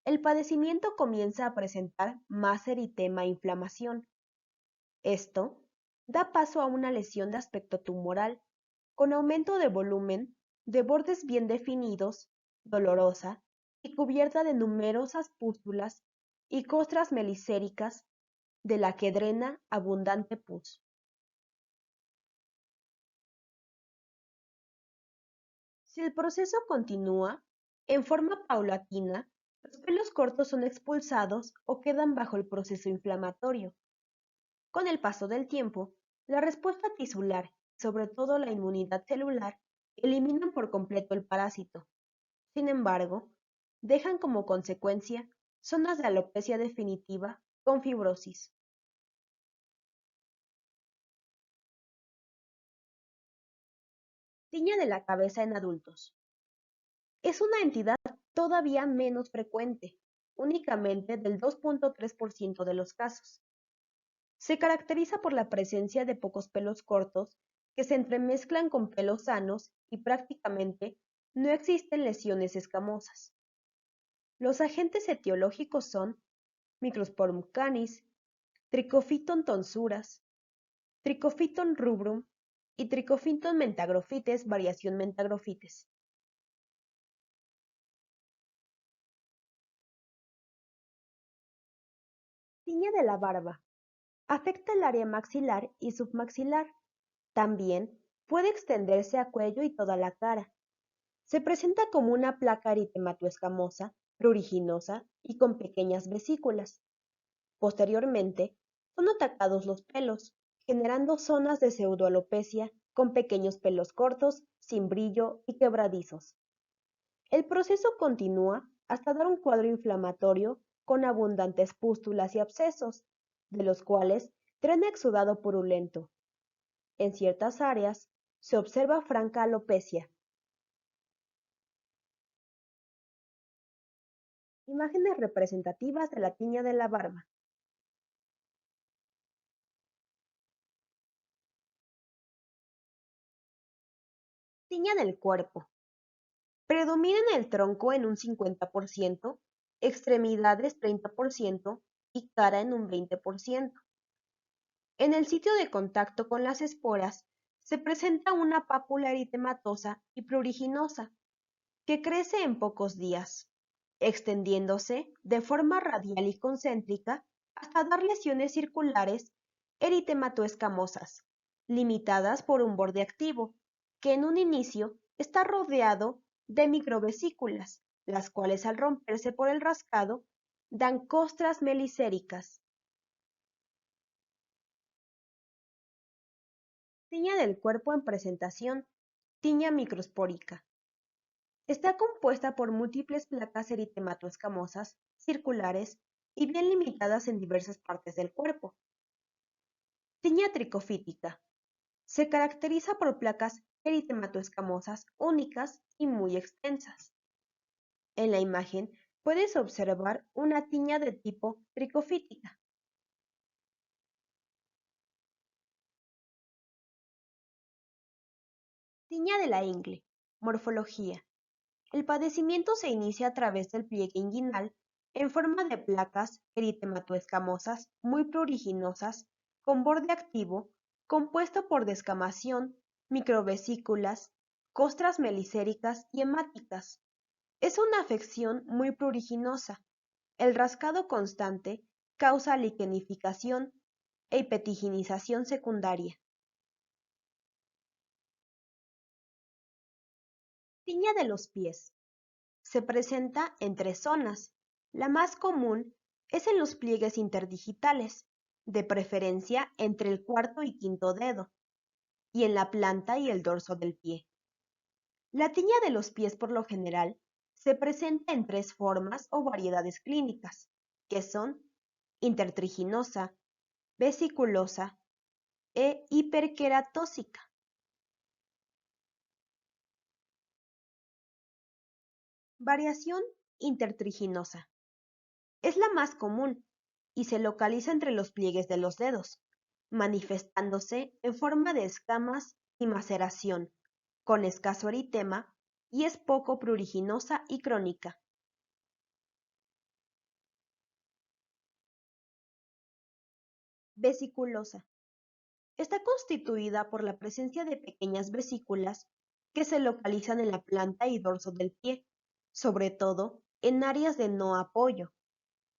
El padecimiento comienza a presentar más eritema e inflamación. Esto da paso a una lesión de aspecto tumoral, con aumento de volumen, de bordes bien definidos, dolorosa y cubierta de numerosas pústulas y costras melicéricas, de la que drena abundante pus. Si el proceso continúa, en forma paulatina, los pelos cortos son expulsados o quedan bajo el proceso inflamatorio. Con el paso del tiempo, la respuesta tisular, sobre todo la inmunidad celular, eliminan por completo el parásito. Sin embargo, dejan como consecuencia zonas de alopecia definitiva con fibrosis. Tiña de la cabeza en adultos. Es una entidad todavía menos frecuente, únicamente del 2.3% de los casos. Se caracteriza por la presencia de pocos pelos cortos que se entremezclan con pelos sanos y prácticamente no existen lesiones escamosas. Los agentes etiológicos son Microsporum canis, Trichophyton tonsuras, Trichophyton rubrum y Trichophyton mentagrophytes, variación mentagrophytes. Tiña de la barba. Afecta el área maxilar y submaxilar. También puede extenderse a cuello y toda la cara. Se presenta como una placa eritematoescamosa, pruriginosa y con pequeñas vesículas. Posteriormente, son atacados los pelos, generando zonas de pseudoalopecia con pequeños pelos cortos, sin brillo y quebradizos. El proceso continúa hasta dar un cuadro inflamatorio con abundantes pústulas y abscesos, de los cuales drena exudado purulento. En ciertas áreas se observa franca alopecia. Imágenes representativas de la tiña de la barba. Tiña del cuerpo. Predomina en el tronco en un 50%, extremidades 30% y cara en un 20%. En el sitio de contacto con las esporas se presenta una pápula eritematosa y pruriginosa que crece en pocos días, extendiéndose de forma radial y concéntrica hasta dar lesiones circulares eritematoescamosas, limitadas por un borde activo, que en un inicio está rodeado de microvesículas, las cuales al romperse por el rascado dan costras melicéricas. Tiña del cuerpo en presentación, tiña microspórica. Está compuesta por múltiples placas eritematoescamosas, circulares y bien limitadas en diversas partes del cuerpo. Tiña tricofítica. Se caracteriza por placas eritematoescamosas únicas y muy extensas. En la imagen puedes observar una tiña de tipo tricofítica. Tiña de la ingle. Morfología. El padecimiento se inicia a través del pliegue inguinal en forma de placas eritematoescamosas muy pruriginosas con borde activo compuesto por descamación, microvesículas, costras melicéricas y hemáticas. Es una afección muy pruriginosa. El rascado constante causa liquenificación e hipetiginización secundaria. Tiña de los pies. Se presenta en tres zonas. La más común es en los pliegues interdigitales, de preferencia entre el cuarto y quinto dedo, y en la planta y el dorso del pie. La tiña de los pies por lo general se presenta en tres formas o variedades clínicas, que son intertriginosa, vesiculosa e hiperqueratósica. Variación intertriginosa. Es la más común y se localiza entre los pliegues de los dedos, manifestándose en forma de escamas y maceración, con escaso eritema y es poco pruriginosa y crónica. Vesiculosa. Está constituida por la presencia de pequeñas vesículas que se localizan en la planta y dorso del pie, sobre todo en áreas de no apoyo.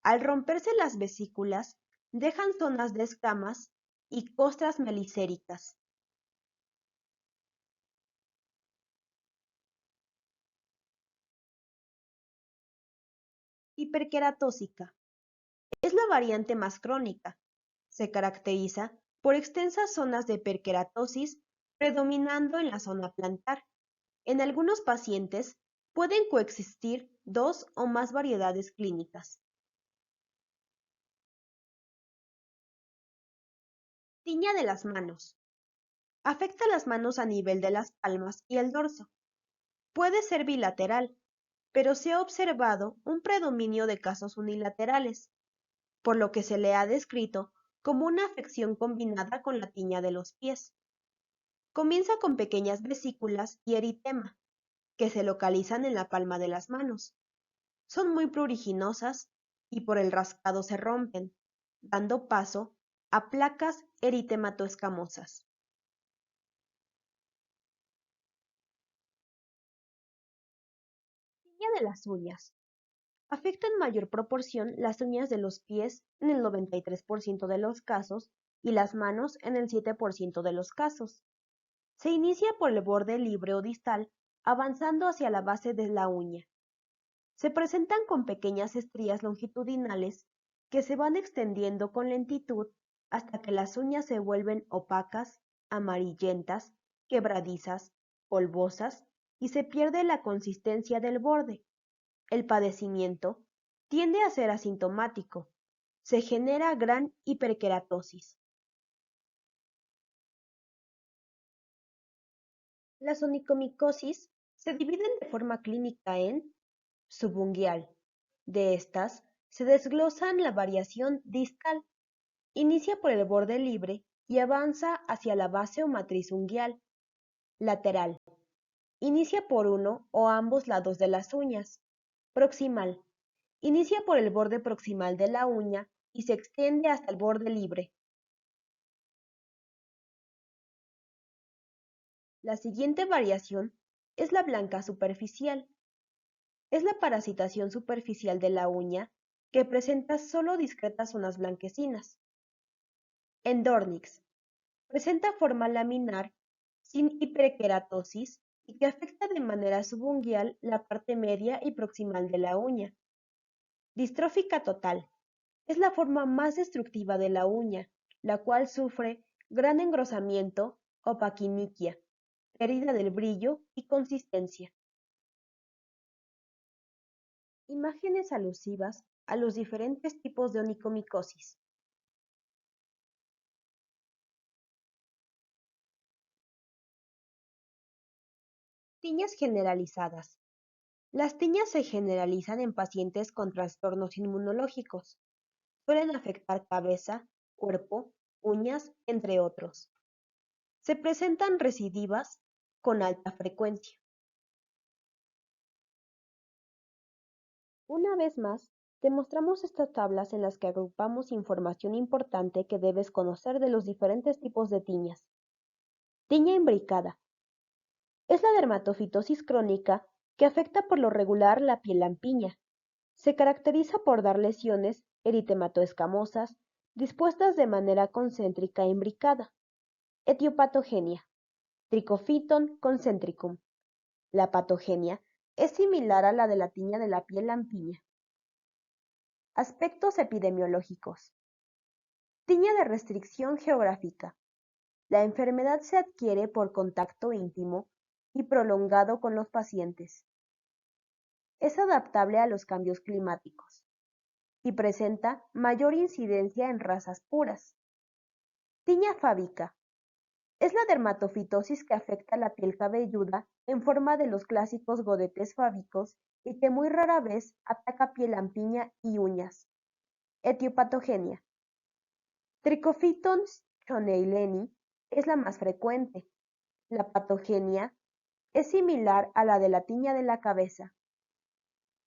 Al romperse las vesículas, dejan zonas de escamas y costras melicéricas. Hiperqueratósica. Es la variante más crónica. Se caracteriza por extensas zonas de hiperqueratosis predominando en la zona plantar. En algunos pacientes pueden coexistir dos o más variedades clínicas. Tiña de las manos. Afecta las manos a nivel de las palmas y el dorso. Puede ser bilateral, pero se ha observado un predominio de casos unilaterales, por lo que se le ha descrito como una afección combinada con la tiña de los pies. Comienza con pequeñas vesículas y eritema, que se localizan en la palma de las manos. Son muy pruriginosas y por el rascado se rompen, dando paso a placas eritematoescamosas. Tiña de las uñas. Afecta en mayor proporción las uñas de los pies en el 93% de los casos y las manos en el 7% de los casos. Se inicia por el borde libre o distal, avanzando hacia la base de la uña. Se presentan con pequeñas estrías longitudinales que se van extendiendo con lentitud hasta que las uñas se vuelven opacas, amarillentas, quebradizas, polvosas y se pierde la consistencia del borde. El padecimiento tiende a ser asintomático. Se genera gran hiperqueratosis. Las onicomicosis se dividen de forma clínica en subunguial. De estas, se desglosan la variación distal. Inicia por el borde libre y avanza hacia la base o matriz unguial. Lateral. Inicia por uno o ambos lados de las uñas. Proximal. Inicia por el borde proximal de la uña y se extiende hasta el borde libre. La siguiente variación es la blanca superficial. Es la parasitación superficial de la uña que presenta solo discretas zonas blanquecinas. Endornix. Presenta forma laminar sin hiperqueratosis y que afecta de manera subunguial la parte media y proximal de la uña. Distrófica total. Es la forma más destructiva de la uña, la cual sufre gran engrosamiento, opaquiniquia, pérdida del brillo y consistencia. Imágenes alusivas a los diferentes tipos de onicomicosis. Tiñas generalizadas. Las tiñas se generalizan en pacientes con trastornos inmunológicos. Suelen afectar cabeza, cuerpo, uñas, entre otros. Se presentan recidivas con alta frecuencia. Una vez más, te mostramos estas tablas en las que agrupamos información importante que debes conocer de los diferentes tipos de tiñas. Tiña imbricada. Es la dermatofitosis crónica que afecta por lo regular la piel lampiña. Se caracteriza por dar lesiones eritematoescamosas dispuestas de manera concéntrica e imbricada. Etiopatogenia. Trichophyton concentricum. La patogenia es similar a la de la tiña de la piel lampiña. Aspectos epidemiológicos. Tiña de restricción geográfica. La enfermedad se adquiere por contacto íntimo y prolongado con los pacientes. Es adaptable a los cambios climáticos y presenta mayor incidencia en razas puras. Tiña fábica. Es la dermatofitosis que afecta la piel cabelluda en forma de los clásicos godetes fábicos y que muy rara vez ataca piel lampiña y uñas. Etiopatogenia. Trichophyton schonleini es la más frecuente. La patogenia es similar a la de la tiña de la cabeza.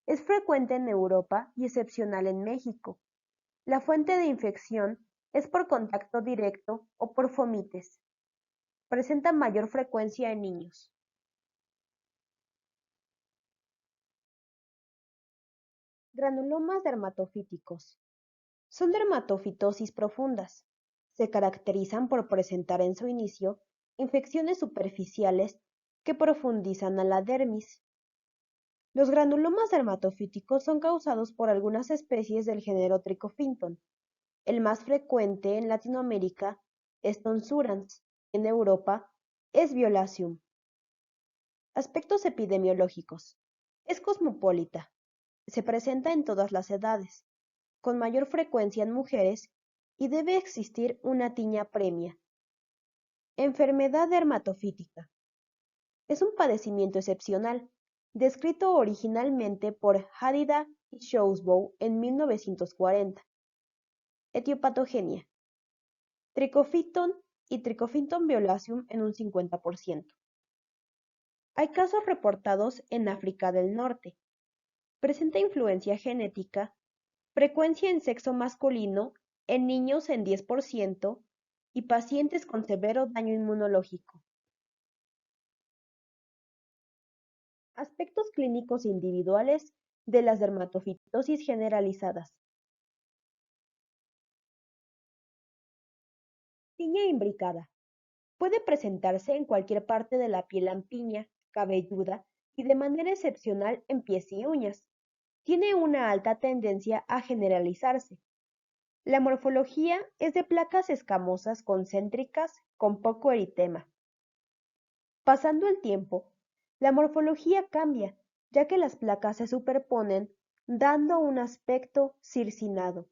Es frecuente en Europa y excepcional en México. La fuente de infección es por contacto directo o por fomites. Presenta mayor frecuencia en niños. Granulomas dermatofíticos. Son dermatofitosis profundas. Se caracterizan por presentar en su inicio infecciones superficiales que profundizan a la dermis. Los granulomas dermatofíticos son causados por algunas especies del género Trichophyton. El más frecuente en Latinoamérica es Tonsurans. En Europa es Violaceum. Aspectos epidemiológicos. Es cosmopolita. Se presenta en todas las edades, con mayor frecuencia en mujeres y debe existir una tiña premia. Enfermedad dermatofítica. Es un padecimiento excepcional, descrito originalmente por Hadida y Schousbow en 1940. Etiopatogenia. Trichophyton y Trichophyton violaceum en un 50%. Hay casos reportados en África del Norte. Presenta influencia genética, frecuencia en sexo masculino en niños en 10% y pacientes con severo daño inmunológico. Aspectos clínicos individuales de las dermatofitosis generalizadas. Tiña imbricada. Puede presentarse en cualquier parte de la piel lampiña, cabelluda y de manera excepcional en pies y uñas. Tiene una alta tendencia a generalizarse. La morfología es de placas escamosas concéntricas con poco eritema. Pasando el tiempo, la morfología cambia, ya que las placas se superponen, dando un aspecto circinado.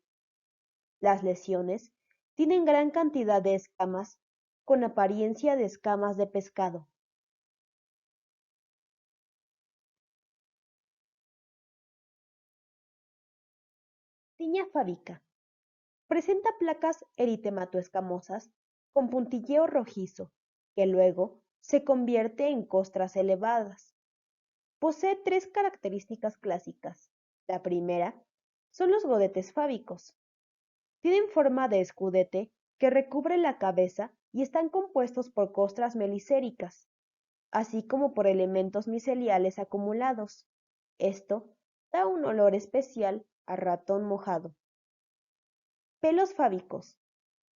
Las lesiones tienen gran cantidad de escamas, con apariencia de escamas de pescado. Tiña fábica. Presenta placas eritematoescamosas con puntilleo rojizo, que luego se convierte en costras elevadas. Posee tres características clásicas. La primera son los godetes fábicos. Tienen forma de escudete que recubre la cabeza y están compuestos por costras melicéricas, así como por elementos miceliales acumulados. Esto da un olor especial a ratón mojado. Pelos fábicos.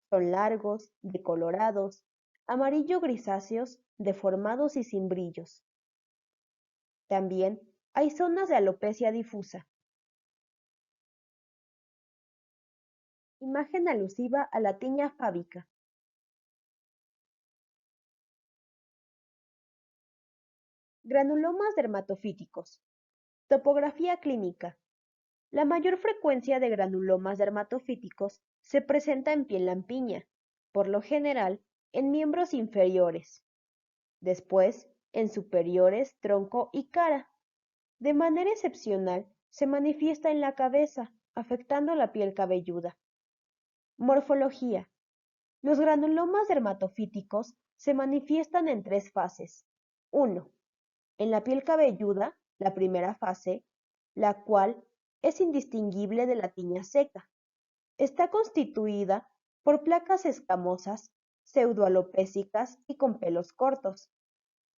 Son largos, decolorados, amarillo grisáceos, deformados y sin brillos. También hay zonas de alopecia difusa. Imagen alusiva a la tiña fábica. Granulomas dermatofíticos. Topografía clínica. La mayor frecuencia de granulomas dermatofíticos se presenta en piel lampiña, por lo general en miembros inferiores. Después, en superiores, tronco y cara. De manera excepcional, se manifiesta en la cabeza, afectando la piel cabelluda. Morfología. Los granulomas dermatofíticos se manifiestan en tres fases. 1. En la piel cabelluda, la primera fase, la cual es indistinguible de la tiña seca. Está constituida por placas escamosas, pseudoalopécicas y con pelos cortos.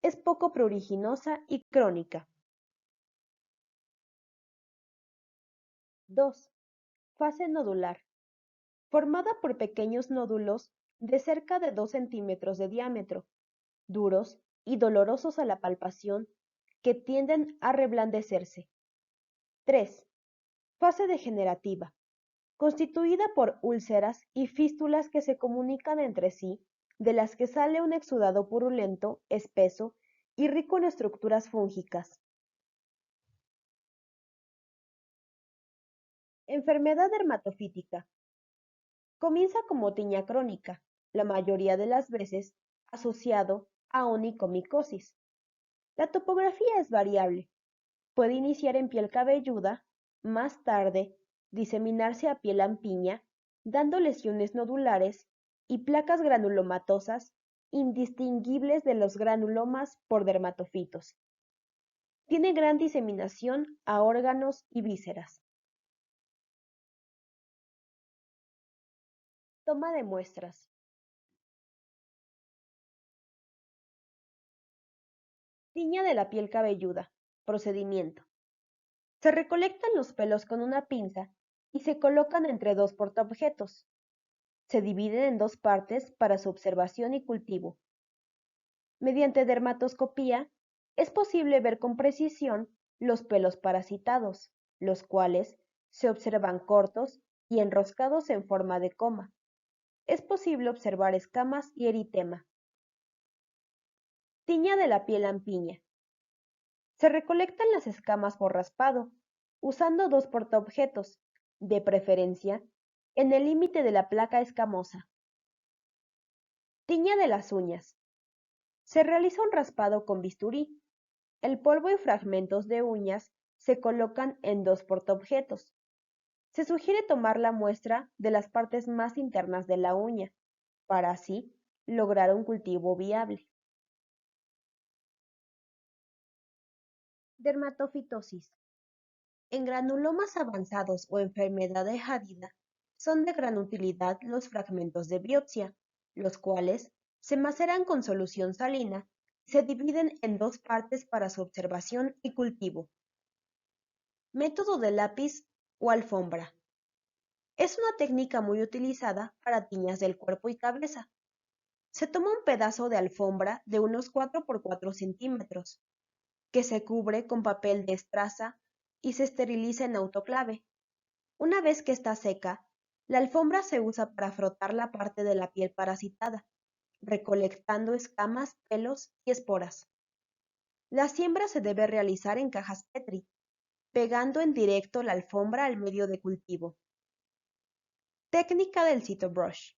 Es poco pruriginosa y crónica. 2. Fase nodular. Formada por pequeños nódulos de cerca de 2 centímetros de diámetro, duros y dolorosos a la palpación, que tienden a reblandecerse. 3. Fase degenerativa. Constituida por úlceras y fístulas que se comunican entre sí, de las que sale un exudado purulento, espeso y rico en estructuras fúngicas. Enfermedad dermatofítica. Comienza como tiña crónica, la mayoría de las veces asociado a onicomicosis. La topografía es variable. Puede iniciar en piel cabelluda, más tarde diseminarse a piel lampiña, dando lesiones nodulares y placas granulomatosas indistinguibles de los granulomas por dermatofitos. Tiene gran diseminación a órganos y vísceras. Toma de muestras. Tiña de la piel cabelluda. Procedimiento. Se recolectan los pelos con una pinza y se colocan entre dos portaobjetos. Se dividen en dos partes para su observación y cultivo. Mediante dermatoscopía es posible ver con precisión los pelos parasitados, los cuales se observan cortos y enroscados en forma de coma. Es posible observar escamas y eritema. Tiña de la piel lampiña. Se recolectan las escamas por raspado, usando dos portaobjetos, de preferencia, en el límite de la placa escamosa. Tiña de las uñas. Se realiza un raspado con bisturí. El polvo y fragmentos de uñas se colocan en dos portaobjetos. Se sugiere tomar la muestra de las partes más internas de la uña, para así lograr un cultivo viable. Dermatofitosis. En granulomas avanzados o enfermedad de Hadida, son de gran utilidad los fragmentos de biopsia, los cuales se maceran con solución salina y se dividen en dos partes para su observación y cultivo. Método de lápiz o alfombra. Es una técnica muy utilizada para tiñas del cuerpo y cabeza. Se toma un pedazo de alfombra de unos 4 por 4 centímetros, que se cubre con papel de estraza y se esteriliza en autoclave. Una vez que está seca, la alfombra se usa para frotar la parte de la piel parasitada, recolectando escamas, pelos y esporas. La siembra se debe realizar en cajas Petri, pegando en directo la alfombra al medio de cultivo. Técnica del CitoBrush.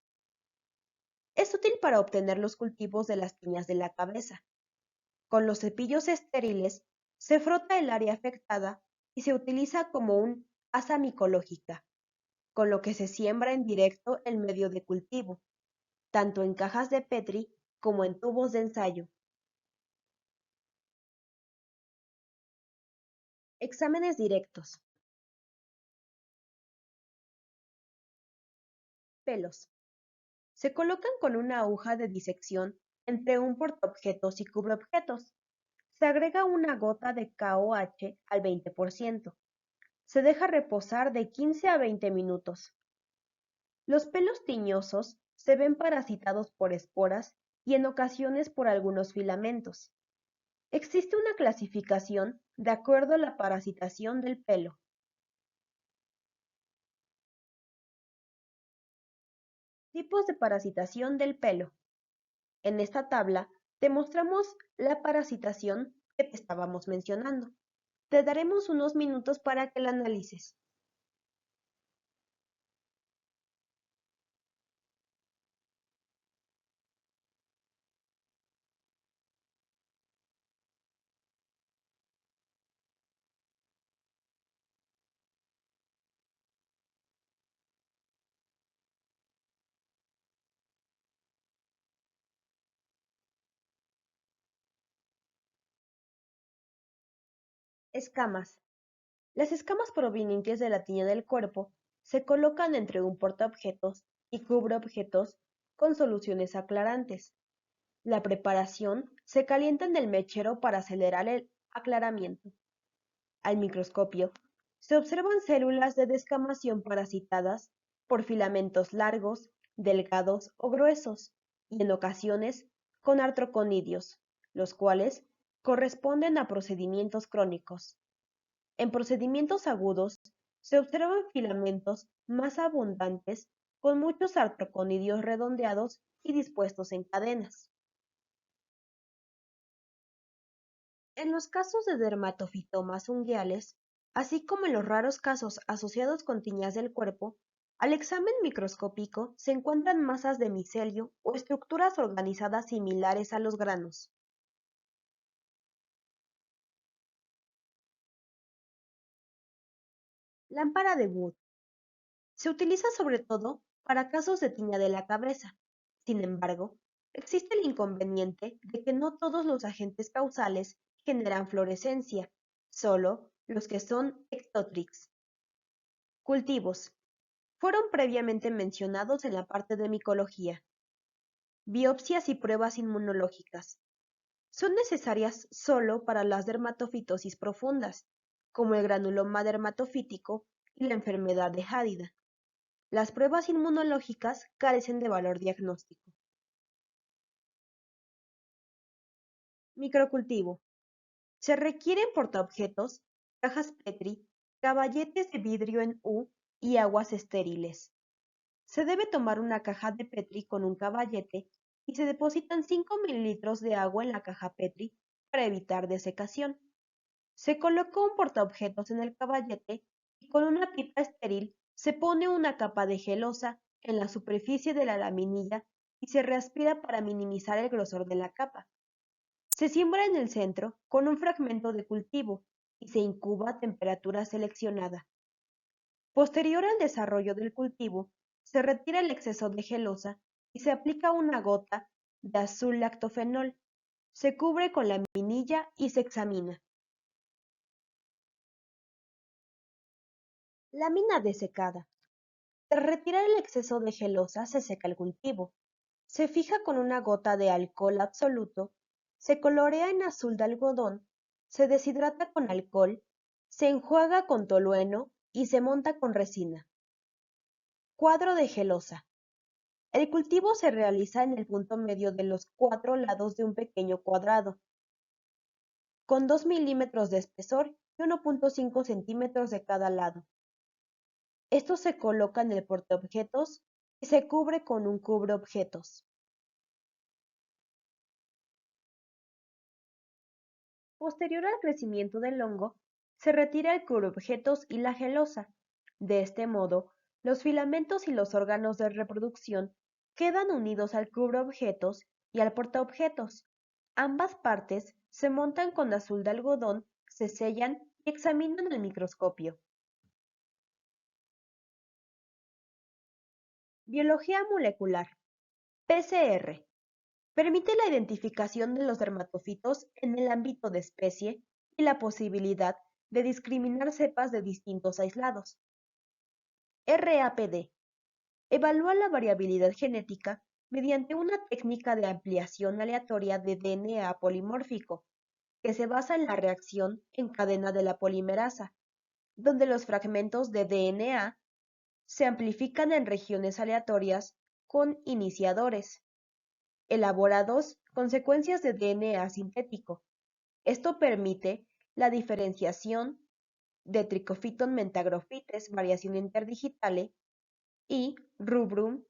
Es útil para obtener los cultivos de las tiñas de la cabeza. Con los cepillos estériles se frota el área afectada y se utiliza como un asa micológica, con lo que se siembra en directo el medio de cultivo, tanto en cajas de Petri como en tubos de ensayo. Exámenes directos. Pelos. Se colocan con una aguja de disección entre un portaobjetos y cubreobjetos. Se agrega una gota de KOH al 20%. Se deja reposar de 15 a 20 minutos. Los pelos tiñosos se ven parasitados por esporas y en ocasiones por algunos filamentos. Existe una clasificación de acuerdo a la parasitación del pelo. Tipos de parasitación del pelo. En esta tabla te mostramos la parasitación que te estábamos mencionando. Te daremos unos minutos para que la analices. Escamas. Las escamas provenientes de la tiña del cuerpo se colocan entre un portaobjetos y cubreobjetos con soluciones aclarantes. La preparación se calienta en el mechero para acelerar el aclaramiento. Al microscopio, se observan células de descamación parasitadas por filamentos largos, delgados o gruesos, y en ocasiones con artroconidios, los cuales corresponden a procedimientos crónicos. En procedimientos agudos, se observan filamentos más abundantes con muchos artroconidios redondeados y dispuestos en cadenas. En los casos de dermatofitomas unguiales, así como en los raros casos asociados con tiñas del cuerpo, al examen microscópico se encuentran masas de micelio o estructuras organizadas similares a los granos. Lámpara de Wood. Se utiliza sobre todo para casos de tiña de la cabeza. Sin embargo, existe el inconveniente de que no todos los agentes causales generan fluorescencia, solo los que son ectotrix. Cultivos. Fueron previamente mencionados en la parte de micología. Biopsias y pruebas inmunológicas. Son necesarias solo para las dermatofitosis profundas, como el granuloma dermatofítico y la enfermedad de Hadida. Las pruebas inmunológicas carecen de valor diagnóstico. Microcultivo. Se requieren portaobjetos, cajas Petri, caballetes de vidrio en U y aguas estériles. Se debe tomar una caja de Petri con un caballete y se depositan 5 mililitros de agua en la caja Petri para evitar desecación. Se coloca un portaobjetos en el caballete y con una pipa estéril se pone una capa de gelosa en la superficie de la laminilla y se reaspira para minimizar el grosor de la capa. Se siembra en el centro con un fragmento de cultivo y se incuba a temperatura seleccionada. Posterior al desarrollo del cultivo, se retira el exceso de gelosa y se aplica una gota de azul lactofenol. Se cubre con la laminilla y se examina. Lámina desecada. Tras retirar el exceso de gelosa, se seca el cultivo. Se fija con una gota de alcohol absoluto, se colorea en azul de algodón, se deshidrata con alcohol, se enjuaga con tolueno y se monta con resina. Cuadro de gelosa. El cultivo se realiza en el punto medio de los 4 lados de un pequeño cuadrado, con 2 milímetros de espesor y 1,5 centímetros de cada lado. Esto se coloca en el portaobjetos y se cubre con un cubreobjetos. Posterior al crecimiento del hongo, se retira el cubreobjetos y la gelosa. De este modo, los filamentos y los órganos de reproducción quedan unidos al cubreobjetos y al portaobjetos. Ambas partes se montan con azul de algodón, se sellan y examinan al microscopio. Biología molecular. PCR. Permite la identificación de los dermatofitos en el ámbito de especie y la posibilidad de discriminar cepas de distintos aislados. RAPD. Evalúa la variabilidad genética mediante una técnica de ampliación aleatoria de DNA polimórfico, que se basa en la reacción en cadena de la polimerasa, donde los fragmentos de DNA se amplifican en regiones aleatorias con iniciadores, elaborados con secuencias de DNA sintético. Esto permite la diferenciación de Trichophyton mentagrophytes, variación interdigitale, y Rubrum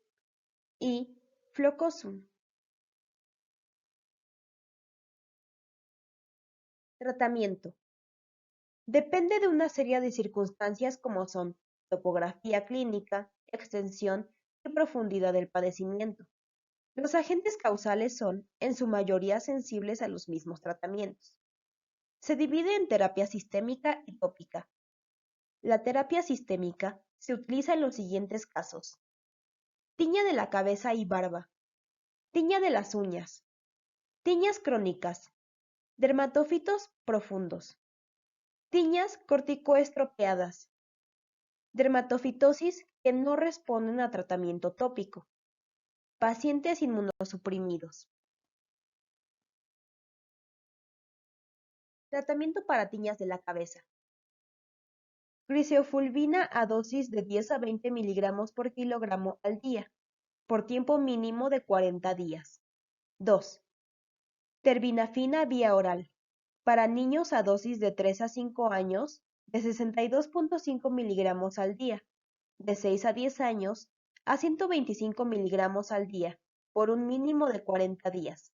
y Flocosum. Tratamiento. Depende de una serie de circunstancias como son topografía clínica, extensión y profundidad del padecimiento. Los agentes causales son, en su mayoría, sensibles a los mismos tratamientos. Se divide en terapia sistémica y tópica. La terapia sistémica se utiliza en los siguientes casos: tiña de la cabeza y barba, tiña de las uñas, tiñas crónicas, dermatofitos profundos, Tiñas corticoestropeadas. Dermatofitosis que no responden a tratamiento tópico. Pacientes inmunosuprimidos. Tratamiento para tiñas de la cabeza. Criseofulvina a dosis de 10 a 20 miligramos por kilogramo al día, por tiempo mínimo de 40 días. 2. Terbinafina vía oral, para niños a dosis de 3 a 5 años, de 62.5 miligramos al día, de 6 a 10 años, a 125 miligramos al día, por un mínimo de 40 días.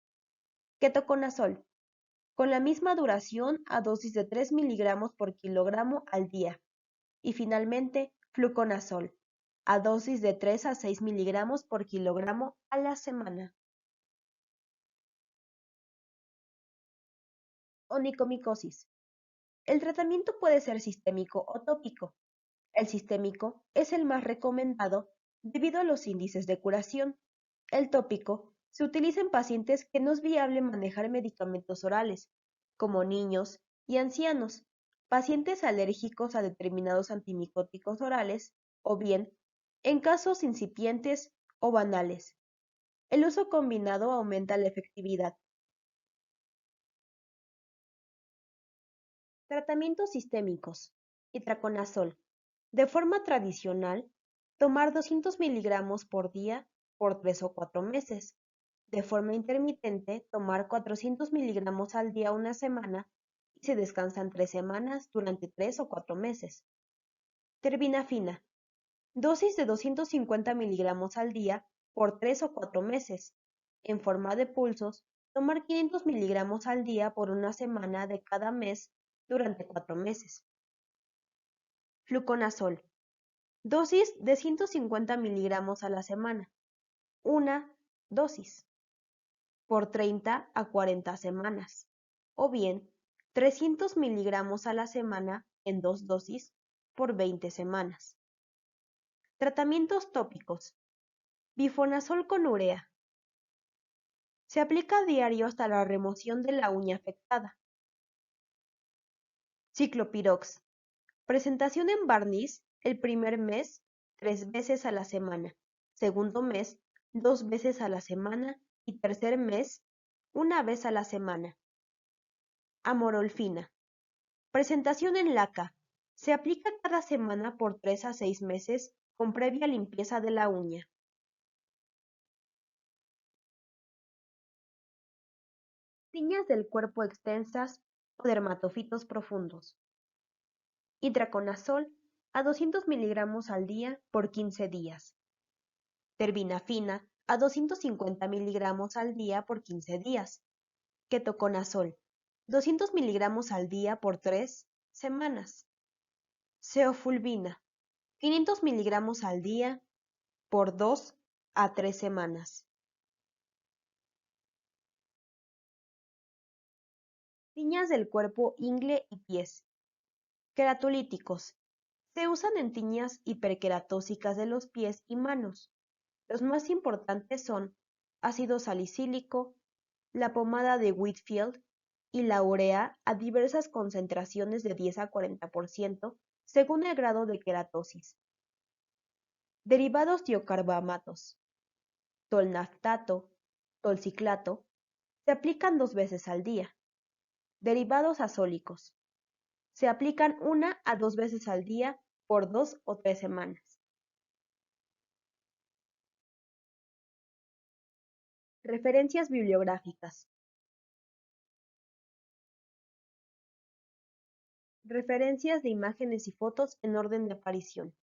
Ketoconazol, con la misma duración a dosis de 3 miligramos por kilogramo al día. Y finalmente, fluconazol, a dosis de 3 a 6 miligramos por kilogramo a la semana. Onicomicosis. El tratamiento puede ser sistémico o tópico. El sistémico es el más recomendado debido a los índices de curación. El tópico se utiliza en pacientes que no es viable manejar medicamentos orales, como niños y ancianos, pacientes alérgicos a determinados antimicóticos orales, o bien en casos incipientes o banales. El uso combinado aumenta la efectividad. Tratamientos sistémicos. Itraconazol. De forma tradicional, tomar 200 miligramos por día por 3 o 4 meses. De forma intermitente, tomar 400 miligramos al día una semana y se descansan 3 semanas durante 3 o 4 meses. Terbinafina. Dosis de 250 miligramos al día por 3 o 4 meses. En forma de pulsos, tomar 500 miligramos al día por una semana de cada mes durante 4 meses. Fluconazol. Dosis de 150 miligramos a la semana. Una dosis. Por 30 a 40 semanas. O bien, 300 miligramos a la semana en 2 dosis por 20 semanas. Tratamientos tópicos. Bifonazol con urea. Se aplica a diario hasta la remoción de la uña afectada. Ciclopirox. Presentación en barniz el primer mes 3 veces a la semana, segundo mes 2 veces a la semana y tercer mes 1 vez a la semana. Amorolfina. Presentación en laca. Se aplica cada semana por 3 a 6 meses con previa limpieza de la uña. Tiñas del cuerpo extensas o dermatofitos profundos. Itraconazol a 200 miligramos al día por 15 días. Terbinafina a 250 miligramos al día por 15 días. Ketoconazol 200 miligramos al día por 3 semanas. Ceofulvina 500 miligramos al día por 2 a 3 semanas. Tiñas del cuerpo, ingle y pies. Queratolíticos. Se usan en tiñas hiperqueratósicas de los pies y manos. Los más importantes son ácido salicílico, la pomada de Whitfield y la urea a diversas concentraciones de 10 a 40% según el grado de queratosis. Derivados tiocarbamatos. Tolnaftato, tolciclato, se aplican 2 veces al día. Derivados azólicos. Se aplican 1 a 2 veces al día por 2 o 3 semanas. Referencias bibliográficas. Referencias de imágenes y fotos en orden de aparición.